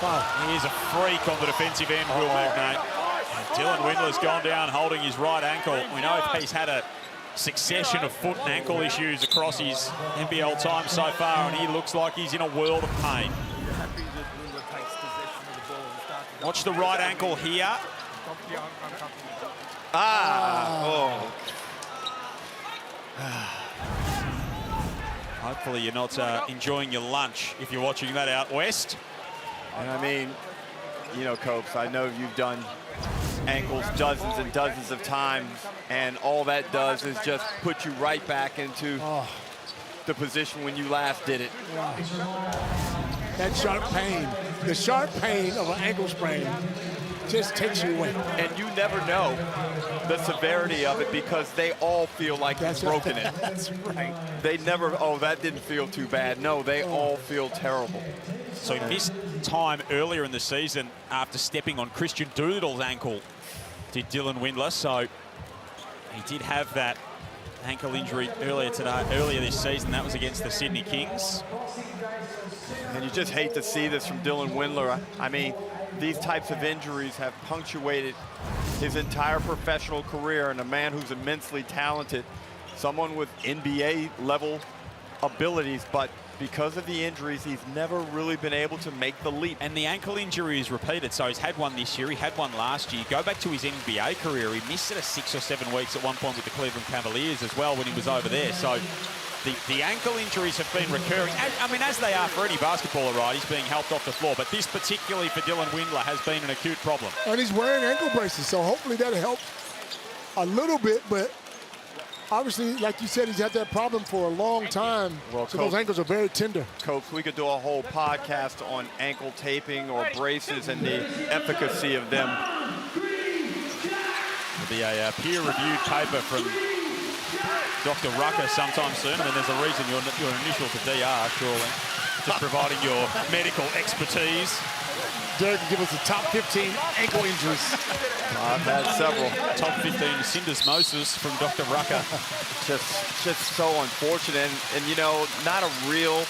Wow. He's a freak on the defensive end, Will Magnay. Dylan Windler's gone down holding his right ankle. We know he's had a succession of foot and ankle issues across his NBL time so far, and he looks like he's in a world of pain. Watch the right ankle here. Hopefully you're not enjoying your lunch if you're watching that out west. And I mean, you know, Copes, I know you've done ankles dozens and dozens of times, and all that does is just put you right back into the position when you last did it. That sharp pain, the sharp pain of an ankle sprain just takes you away. And you never know the severity of it because they all feel like you've broken it. That's right. They never, that didn't feel too bad. No, they all feel terrible. So he missed time earlier in the season after stepping on Christian Doolittle's ankle, did Dylan Windler. So he did have that ankle injury earlier this season. That was against the Sydney Kings. And you just hate to see this from Dylan Windler. I mean, these types of injuries have punctuated his entire professional career, and a man who's immensely talented, someone with NBA level abilities, but because of the injuries, he's never really been able to make the leap. And the ankle injury is repeated. So he's had one this year, he had one last year. Go back to his NBA career, he missed it 6 or 7 weeks at one point with the Cleveland Cavaliers as well when he was over there. So the ankle injuries have been recurring. I mean, as they are for any basketballer, right? He's being helped off the floor. But this particularly for Dylan Windler has been an acute problem. And he's wearing ankle braces, so hopefully that'll help a little bit. But obviously, like you said, he's had that problem for a long time. Well, so those ankles are very tender. Copes, we could do a whole podcast on ankle taping or braces and the efficacy of them. There'll be a peer-reviewed paper from Dr. Rucker sometime soon. I mean, there's a reason your initial to DR, surely. Just providing your medical expertise. Derek can give us the top 15 ankle injuries. I've had several. Top 15 syndesmosis from Dr. Rucker. Just so unfortunate. And you know, not a real,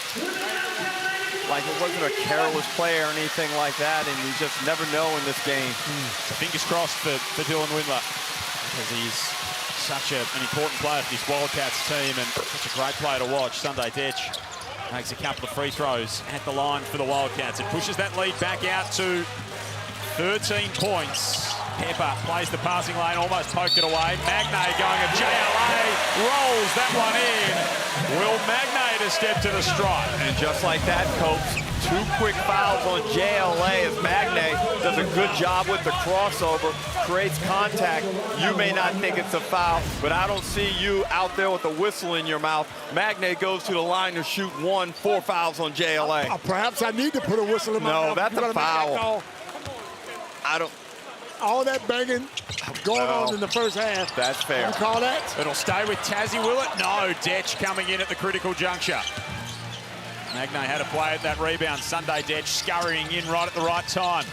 like it wasn't a careless play or anything like that. And you just never know in this game. So fingers crossed for Dylan Windler, because he's such an important player for this Wildcats team and such a great player to watch. Sunday Detch makes a couple of free throws at the line for the Wildcats. It pushes that lead back out to 13 points. Pepper plays the passing lane, almost poked it away. Magnay going at JLA, rolls that one in. Will Magnay to step to the stripe. And just like that, Copes, 2 quick fouls on JLA as Magnay does a good job with the crossover, creates contact. You may not think it's a foul, but I don't see you out there with a whistle in your mouth. Magnay goes to the line to shoot 4 fouls on JLA. Perhaps I need to put a whistle in my mouth. No, that's a foul. I don't. All that banging going on in the first half. That's fair. You call that? It'll stay with Tassie, will it? No, Detch coming in at the critical juncture. Magnay had to play at that rebound. Sunday Detch scurrying in right at the right time.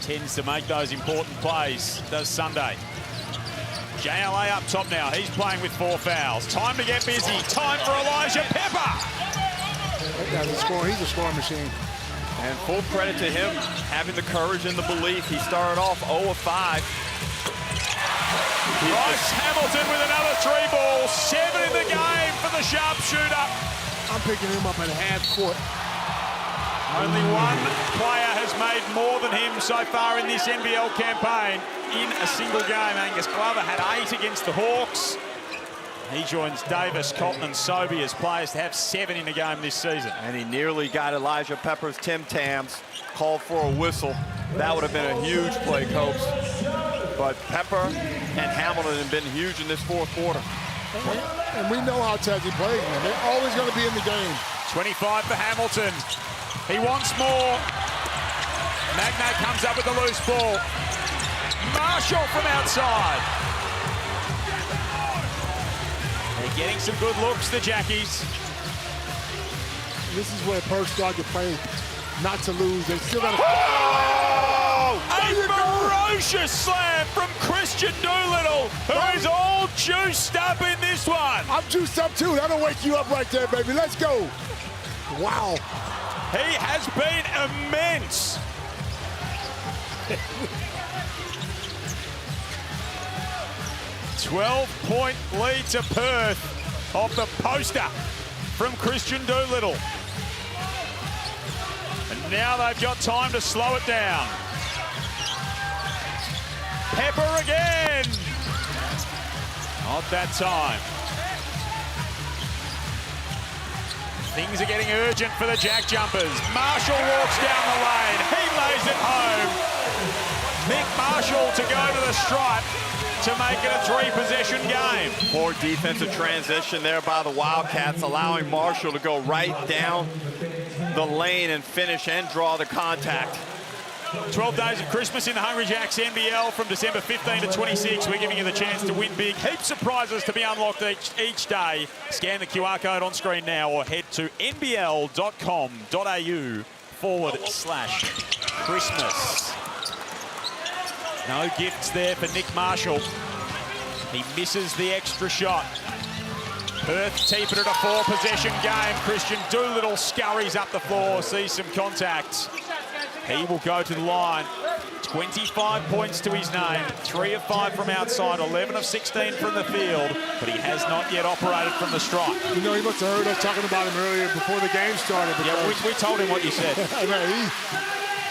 Tends to make those important plays, does Sunday. JLA up top now. He's playing with 4 fouls. Time to get busy. Time for Elijah Pepper. That guy's a scorer. He's a scoring machine. And full credit to him having the courage and the belief. He started off 0 of 5. Bryce Hamilton with another 3 ball. 7 in the game for the sharpshooter. I'm picking him up at half court. Only one player has made more than him so far in this NBL campaign in a single game. Angus Glover had 8 against the Hawks. He joins Davis, Cotton and Sobey as players to have 7 in the game this season. And he nearly got Elijah Pepper's Tim Tams, called for a whistle. That would have been a huge play, Copes. But Pepper and Hamilton have been huge in this 4th quarter. And we know how Tassie plays, man. They're always going to be in the game. 25 for Hamilton. He wants more. Magnay comes up with the loose ball. Marshall from outside. They're getting some good looks, the Jackies. This is where Perth start to play not to lose. They still got to... A ferocious slam from Christian Doolittle, who is all juiced up in this one. I'm juiced up too. That'll wake you up right there, baby. Let's go. Wow. He has been immense. 12-point lead to Perth off the poster from Christian Doolittle. And now they've got time to slow it down. Pepper again. Not that time. Things are getting urgent for the JackJumpers. Marshall walks down the lane. He lays it home. Nick Marshall to go to the stripe to make it a 3-possession game. Poor defensive transition there by the Wildcats, allowing Marshall to go right down the lane and finish and draw the contact. 12 days of Christmas in the Hungry Jacks NBL from December 15 to 26. We're giving you the chance to win big. Heaps of prizes to be unlocked each day. Scan the QR code on screen now or head to nbl.com.au/Christmas. No gifts there for Nick Marshall. He misses the extra shot. Perth keep it at a 4-possession game. Christian Doolittle scurries up the floor, sees some contact. He will go to the line. 25 points to his name. 3 of 5 from outside, 11 of 16 from the field, but he has not yet operated from the stripe. You know, he must have heard us talking about him earlier before the game started. Yeah, we told him what you said.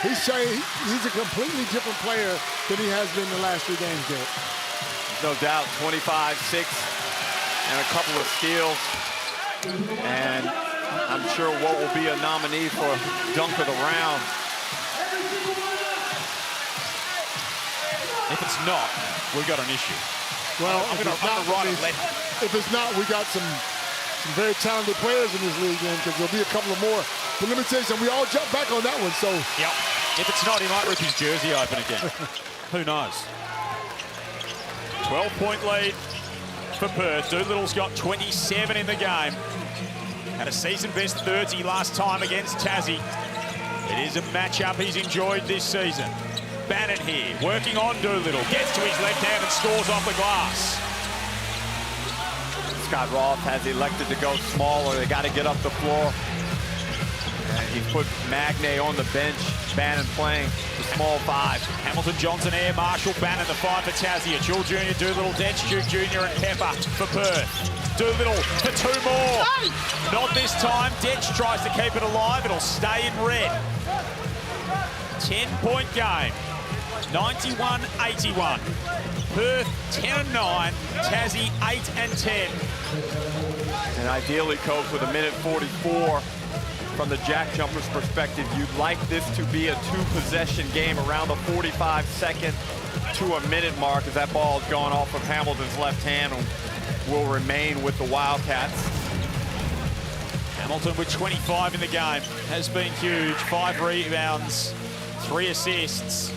He's saying he's a completely different player than he has been the last 3 games, Derek. No doubt, 25, 6, and a couple of steals. And I'm sure what will be a nominee for Dunk of the Round. If it's not, we've got an issue. Well, if it's not, we got some very talented players in this league, because there'll be a couple of more. But let me tell you something, we all jump back on that one, so. Yep. If it's not, he might rip his jersey open again. Who knows? 12-point lead for Perth. Doolittle's got 27 in the game. Had a season-best 30 last time against Tassie. It is a matchup he's enjoyed this season. Bannon here, working on Doolittle. Gets to his left hand and scores off the glass. Scott Roth has elected to go smaller. They got to get up the floor. And he put Magnay on the bench. Bannon playing the small 5. Hamilton, Johnson, Air, Marshall, Bannon, the 5 for Tassie. Achul Jr., Doolittle, Detch, Duke Jr. and Pepper for Perth. Doolittle for 2 more. Not this time. Detch tries to keep it alive. It'll stay in red. 10-point game. 91-81. Perth 10-9, Tassie 8-10. And ideally, Coach, with a minute 44 from the JackJumpers perspective, you'd like this to be a two-possession game around the 45-second to a minute mark, as that ball is going off of Hamilton's left hand and will remain with the Wildcats. Hamilton with 25 in the game has been huge. 5 rebounds, 3 assists.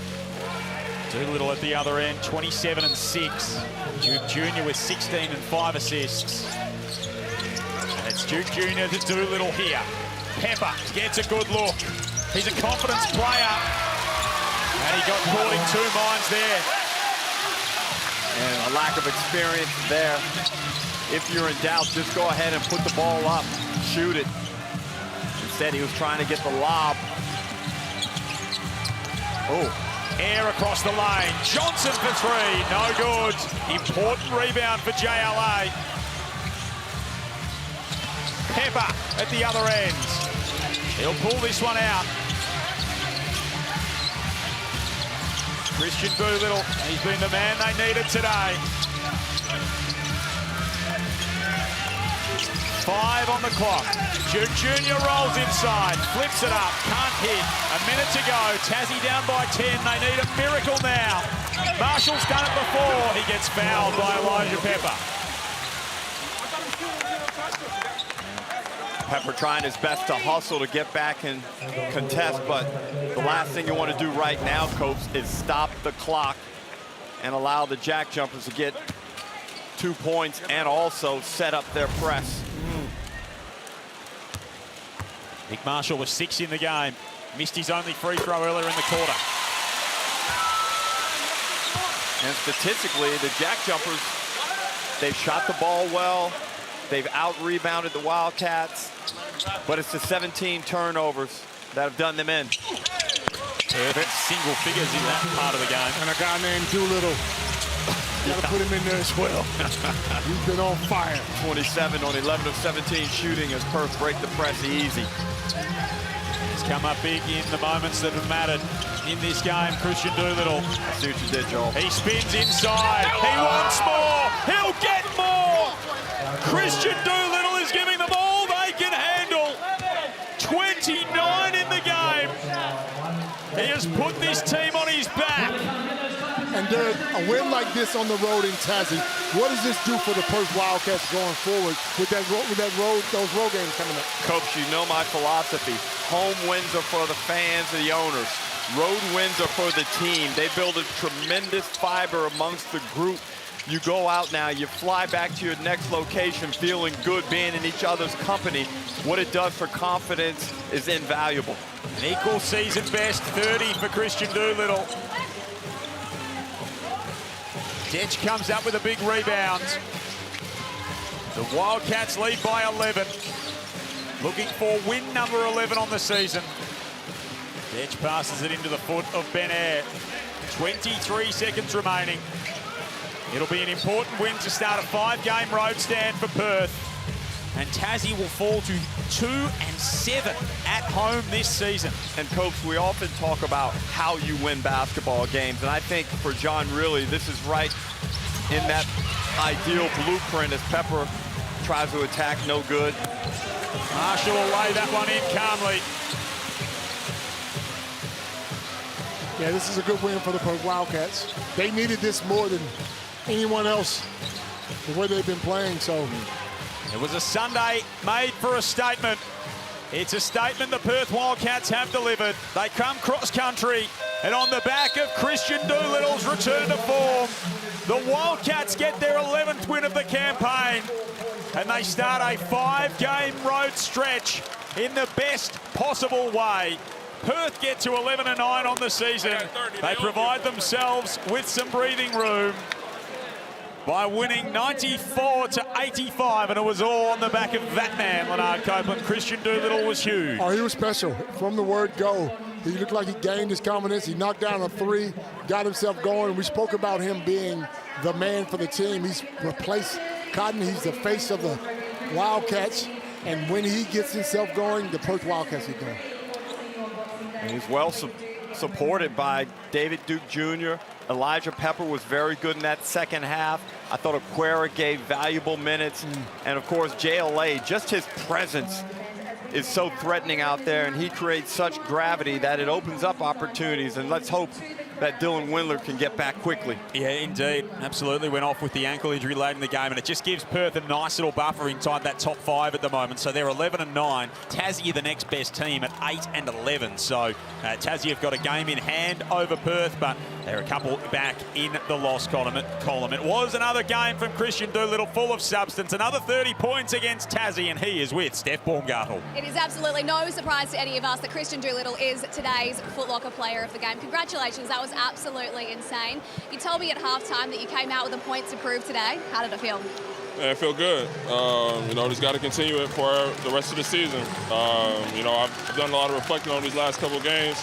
Doolittle at the other end, 27 and 6. Duke Jr. with 16 and 5 assists. And it's Duke Jr. to Doolittle here. Pepper gets a good look. He's a confidence player. And he got caught in 2 minds there. And a lack of experience there. If you're in doubt, just go ahead and put the ball up, shoot it. Instead, he was trying to get the lob. Oh, air across the lane. Johnson for 3, no good. Important rebound for JLA. Pepper at the other end. He'll pull this one out. Christian Doolittle, he's been the man they needed today. 5 on the clock. Duke Jr. rolls inside, flips it up, can't hit. A minute to go, Tassie down by 10. They need a miracle now. Marshall's done it before. He gets fouled by Elijah Pepper. Pepper trying his best to hustle to get back and contest, but the last thing you want to do right now, Coach, is stop the clock and allow the JackJumpers to get 2 points and also set up their press. Nick Marshall was 6 in the game. Missed his only free throw earlier in the quarter. And statistically, the JackJumpers, they've shot the ball well. They've out-rebounded the Wildcats. But it's the 17 turnovers that have done them in. Perfect single figures in that part of the game. And a guy named Doolittle. Got to put him in there as well. He's been on fire. 27 on 11 of 17 shooting as Perth break the press easy. He's come up big in the moments that have mattered in this game. Christian Doolittle. I see what you did, Joel. He spins inside. He wants more. He'll get more. Christian Doolittle is giving them all they can handle. 29 in the game. He has put this team on his back. And Derek, a win like this on the road in Tassie, what does this do for the Perth Wildcats going forward with those road games coming up? Coach, you know my philosophy. Home wins are for the fans and the owners. Road wins are for the team. They build a tremendous fiber amongst the group. You go out now, you fly back to your next location feeling good, being in each other's company. What it does for confidence is invaluable. An equal season best, 30 for Christian Doolittle. Detch comes up with a big rebound. The Wildcats lead by 11. Looking for win number 11 on the season. Detch passes it into the foot of Ben Air. 23 seconds remaining. It'll be an important win to start a 5-game road stand for Perth. And Tassie will fall to 2-7 at home this season. And Coach, we often talk about how you win basketball games. And I think for John, really, this is right in that ideal blueprint as Pepper tries to attack, no good. Marshall will lay that one in calmly. Yeah, this is a good win for the Perth Wildcats. They needed this more than anyone else, the way they've been playing, so. It was a Sunday made for a statement. It's a statement the Perth Wildcats have delivered. They come cross-country, and on the back of Christian Doolittle's return to form, the Wildcats get their 11th win of the campaign, and they start a 5-game road stretch in the best possible way. Perth get to 11-9 on the season. They provide themselves with some breathing room by winning 94-85, and it was all on the back of that man, Leonard Copeland. Christian Doolittle was huge. Oh, he was special. From the word go, he looked like he gained his confidence. He knocked down a 3, got himself going. We spoke about him being the man for the team. He's replaced Cotton. He's the face of the Wildcats, and when he gets himself going, the Perth Wildcats get going. And he's well supported by David Duke Jr. Elijah Pepper was very good in that second half. I thought Aquera gave valuable minutes. And of course, JLA, just his presence is so threatening out there, and he creates such gravity that it opens up opportunities. And let's hope that Dylan Windler can get back quickly. Yeah, indeed. Absolutely went off with the ankle injury late in the game, and it just gives Perth a nice little buffer inside that top 5 at the moment. So they're 11-9. Tassie are the next best team at 8-11. So Tassie have got a game in hand over Perth, but they're a couple back in the loss column. It was another game from Christian Doolittle, full of substance. Another 30 points against Tassie, and he is with Steph Baumgartel. It is absolutely no surprise to any of us that Christian Doolittle is today's Foot Locker player of the game. Congratulations, that was absolutely insane. You told me at halftime that you came out with a point to prove today. How did it feel? Yeah, it felt good. You know, just got to continue it for the rest of the season. You know, I've done a lot of reflecting on these last couple of games,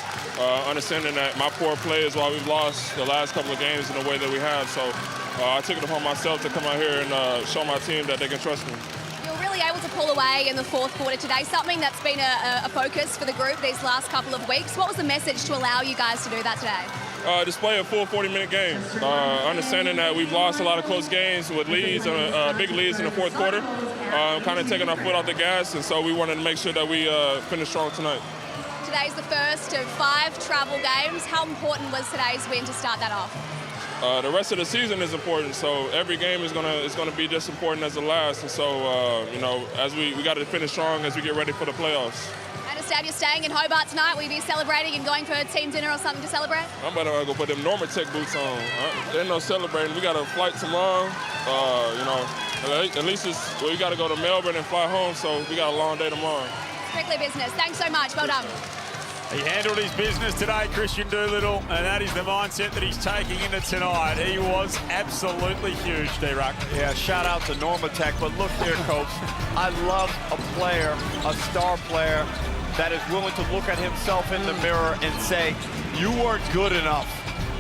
understanding that my poor play is why we've lost the last couple of games in the way that we have. So I took it upon myself to come out here and show my team that they can trust me. You're really able to pull away in the fourth quarter today, something that's been a focus for the group these last couple of weeks. What was the message to allow you guys to do that today? Display a full 40-minute game. Understanding that we've lost a lot of close games with leads, big leads in the fourth quarter, kind of taking our foot off the gas, and so we wanted to make sure that we finish strong tonight. Today's the first of 5 travel games. How important was today's win to start that off? The rest of the season is important, so every game is gonna be just important as the last, and so you know, as we got to finish strong as we get ready for the playoffs. I understand you're staying in Hobart tonight. Will you be celebrating and going for a team dinner or something to celebrate? I'm about to go put them Normatec boots on. There's no celebrating. We got a flight tomorrow. You know, at least we got to go to Melbourne and fly home, so we got a long day tomorrow. Strictly business. Thanks so much. Well done. He handled his business today, Christian Doolittle, and that is the mindset that he's taking into tonight. He was absolutely huge, D-Ruck. Yeah, shout out to Normatec, but look here, Coach. I love a player, a star player, that is willing to look at himself in the mirror and say, you weren't good enough.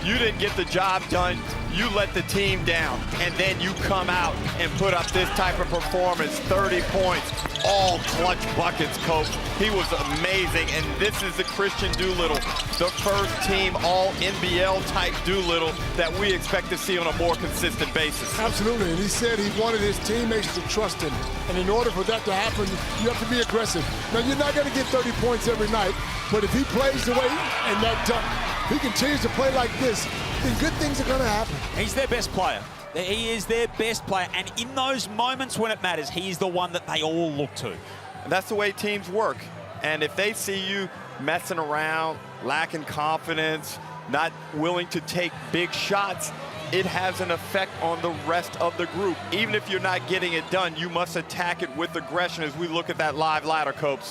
You didn't get the job done. You let the team down. And then you come out and put up this type of performance, 30 points, all clutch buckets, Coach. He was amazing. And this is the Christian Doolittle, the first team all NBL type Doolittle that we expect to see on a more consistent basis. Absolutely, and he said he wanted his teammates to trust him. And in order for that to happen, you have to be aggressive. Now, you're not going to get 30 points every night, but if he plays the way and that he continues to play like this, then good things are going to happen. He's their best player. He is their best player, and in those moments when it matters, he's the one that they all look to. And that's the way teams work. And if they see you messing around, lacking confidence, not willing to take big shots, it has an effect on the rest of the group. Even if you're not getting it done, you must attack it with aggression as we look at that live ladder, Coach.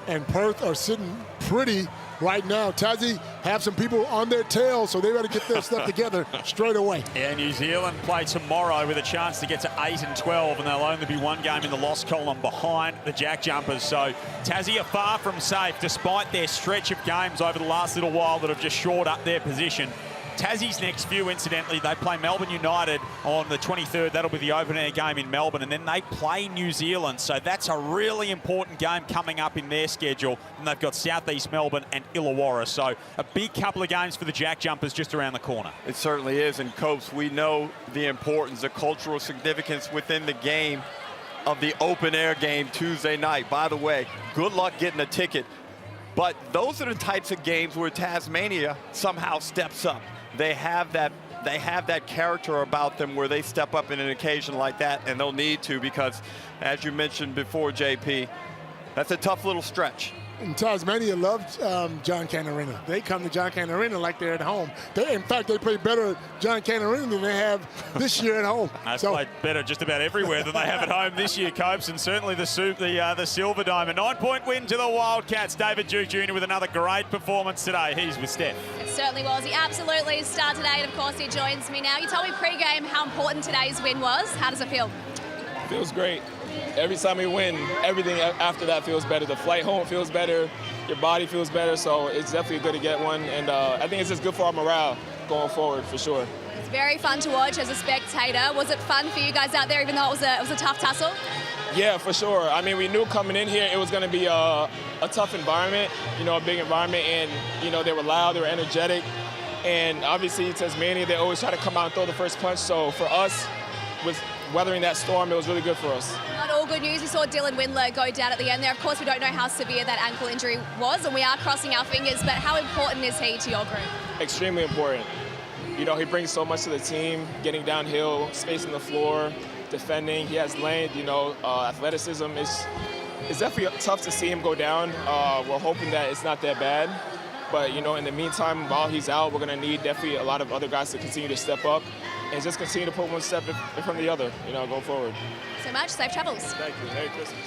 And Perth are sitting pretty right now. Tassie have some people on their tail, so they got to get their stuff together straight away. Yeah, New Zealand play tomorrow with a chance to get to 8-12, and they'll only be one game in the loss column behind the JackJumpers. So Tassie are far from safe, despite their stretch of games over the last little while that have just shored up their position. Tassie's next few, incidentally, they play Melbourne United on the 23rd. That'll be the open-air game in Melbourne, and then they play New Zealand. So that's a really important game coming up in their schedule. And they've got South East Melbourne and Illawarra. So a big couple of games for the JackJumpers just around the corner. It certainly is, and Coach, we know the importance, the cultural significance within the game of the open-air game Tuesday night. By the way, good luck getting a ticket. But those are the types of games where Tasmania somehow steps up. They have that character about them where they step up in an occasion like that, and they'll need to because, as you mentioned before, JP, that's a tough little stretch. And Tasmania loves John Cain Arena. They come to John Cain Arena like they're at home. In fact, they play better at John Cain Arena than they have this year at home. They've played better just about everywhere than they have at home this year, Copes, and certainly the Silver Dome. A 9-point win to the Wildcats. David Duke Jr. with another great performance today. He's with Steph. It certainly was. He absolutely started today, and of course he joins me now. You told me pre-game how important today's win was. How does it feel? Feels great. Every time we win, everything after that feels better. The flight home feels better, your body feels better, so it's definitely good to get one. And I think it's just good for our morale going forward, for sure. It's very fun to watch as a spectator. Was it fun for you guys out there, even though it was a tough tussle? Yeah, for sure. I mean, we knew coming in here it was going to be a tough environment, you know, a big environment, and, you know, they were loud, they were energetic, and obviously Tasmania, they always try to come out and throw the first punch, so for us, with weathering that storm, it was really good for us. Not all good news. We saw Dylan Windler go down at the end there. Of course, we don't know how severe that ankle injury was, and we are crossing our fingers, but how important is he to your group? Extremely important. You know, he brings so much to the team, getting downhill, spacing the floor, defending. He has length, you know, athleticism. It's definitely tough to see him go down. We're hoping that it's not that bad. But, you know, in the meantime, while he's out, we're going to need definitely a lot of other guys to continue to step up and just continue to put one step in front of the other, you know, going forward. So much. Safe travels. Thank you. Merry Christmas.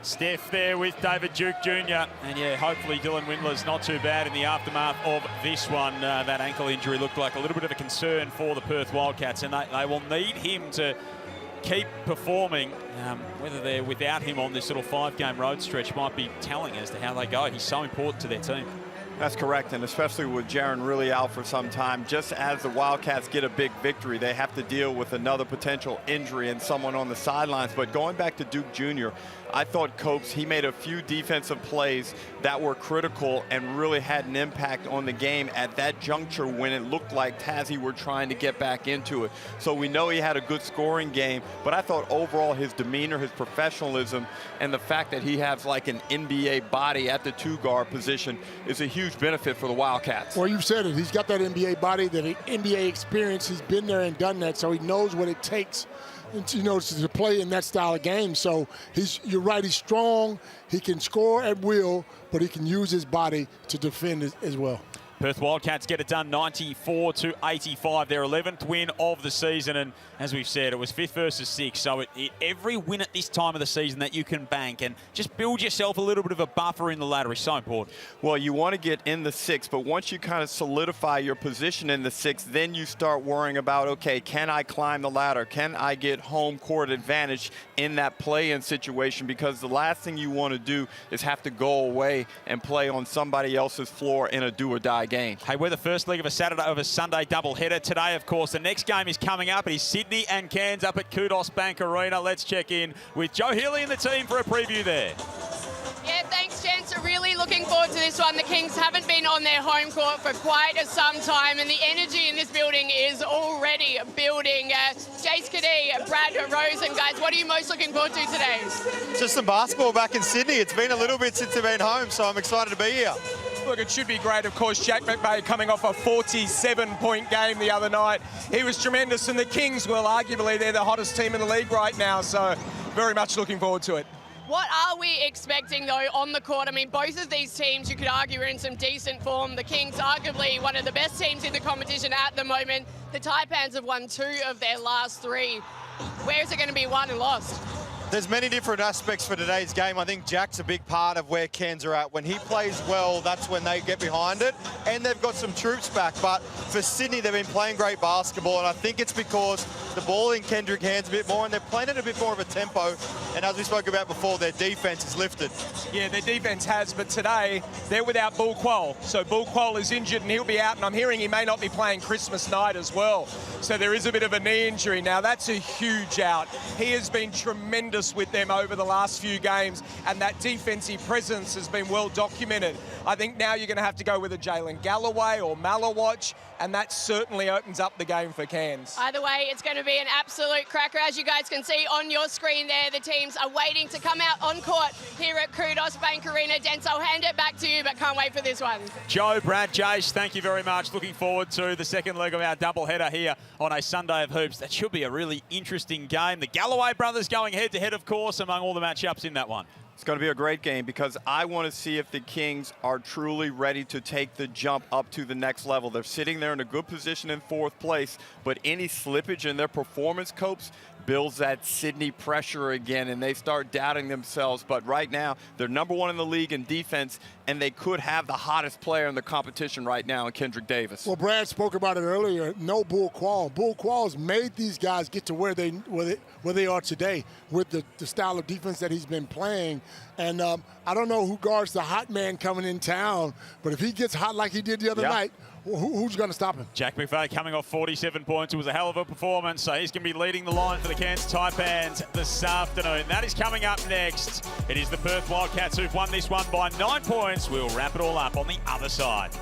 Steph there with David Duke Jr. And yeah, hopefully Dylan Windler's not too bad in the aftermath of this one. That ankle injury looked like a little bit of a concern for the Perth Wildcats, and they will need him to keep performing. Whether they're without him on this little 5-game road stretch might be telling as to how they go. He's so important to their team. That's correct, and especially with Jaron really out for some time, just as the Wildcats get a big victory, they have to deal with another potential injury and someone on the sidelines. But going back to Duke Jr., I thought Copes, he made a few defensive plays that were critical and really had an impact on the game at that juncture when it looked like Tassie were trying to get back into it. So we know he had a good scoring game, but I thought overall his demeanor, his professionalism, and the fact that he has like an NBA body at the 2-guard position is a huge benefit for the Wildcats. Well, you've said it. He's got that NBA body, that NBA experience. He's been there and done that, so he knows what it takes, you know, to play in that style of game. So you're right, he's strong. He can score at will, but he can use his body to defend as well. Perth Wildcats get it done 94-85. Their 11th win of the season, and as we've said, it was 5th versus 6th. So every win at this time of the season that you can bank and just build yourself a little bit of a buffer in the ladder is so important. Well, you want to get in the 6th, but once you kind of solidify your position in the 6th, then you start worrying about, okay, can I climb the ladder? Can I get home court advantage in that play-in situation? Because the last thing you want to do is have to go away and play on somebody else's floor in a do-or-die game. Hey, we're the first leg of a Sunday doubleheader today, of course. The next game is coming up. It is Sydney and Cairns up at Kudos Bank Arena. Let's check in with Joe Healy and the team for a preview there. Yeah, thanks, gents. Really looking forward to this one. The Kings haven't been on their home court for quite some time, and the energy in this building is already building. Jace Kadee, Brad Rosen, guys, what are you most looking forward to today? Just some basketball back in Sydney. It's been a little bit since they've been home, so I'm excited to be here. Look, it should be great. Of course, Jack McVay coming off a 47-point game the other night. He was tremendous, and the Kings, well, arguably, they're the hottest team in the league right now, so very much looking forward to it. What are we expecting, though, on the court? I mean, both of these teams, you could argue, are in some decent form. The Kings, arguably one of the best teams in the competition at the moment. The Taipans have won 2 of their last 3. Where is it going to be won and lost? There's many different aspects for today's game. I think Jack's a big part of where Cairns are at. When he plays well, that's when they get behind it, and they've got some troops back. But for Sydney, they've been playing great basketball, and I think it's because the ball in Kendrick hands a bit more, and they're playing at a bit more of a tempo. And as we spoke about before, their defense is lifted. Yeah, their defense has, but today they're without Bull Quoll. So Bull Quoll is injured, and he'll be out, and I'm hearing he may not be playing Christmas night as well. So there is a bit of a knee injury. Now, that's a huge out. He has been tremendous with them over the last few games, and that defensive presence has been well documented. I think now you're going to have to go with a Jalen Galloway or Malawatch, and that certainly opens up the game for Cairns. Either way, it's going to be an absolute cracker. As you guys can see on your screen there, the teams are waiting to come out on court here at Kudos Bank Arena. Dents, I'll hand it back to you, but can't wait for this one. Joe, Brad, Jace, thank you very much. Looking forward to the second leg of our doubleheader here on a Sunday of hoops. That should be a really interesting game. The Galloway brothers going head-to-head, of course, among all the matchups in that one. It's going to be a great game because I want to see if the Kings are truly ready to take the jump up to the next level. They're sitting there in a good position in 4th place, but any slippage in their performance, Copes, builds that Sydney pressure again, and they start doubting themselves. But right now, they're #1 in the league in defense, and they could have the hottest player in the competition right now in Kendrick Davis. Well, Brad spoke about it earlier. No Bull Quoll. Bull Quall's made these guys get to where they are today with the style of defense that he's been playing. And I don't know who guards the hot man coming in town, but if he gets hot like he did the other night, who's going to stop him? Jack McVeigh coming off 47 points. It was a hell of a performance, so he's going to be leading the line for the Cairns Taipans this afternoon. That is coming up next. It is the Perth Wildcats who've won this one by 9 points. We'll wrap it all up on the other side.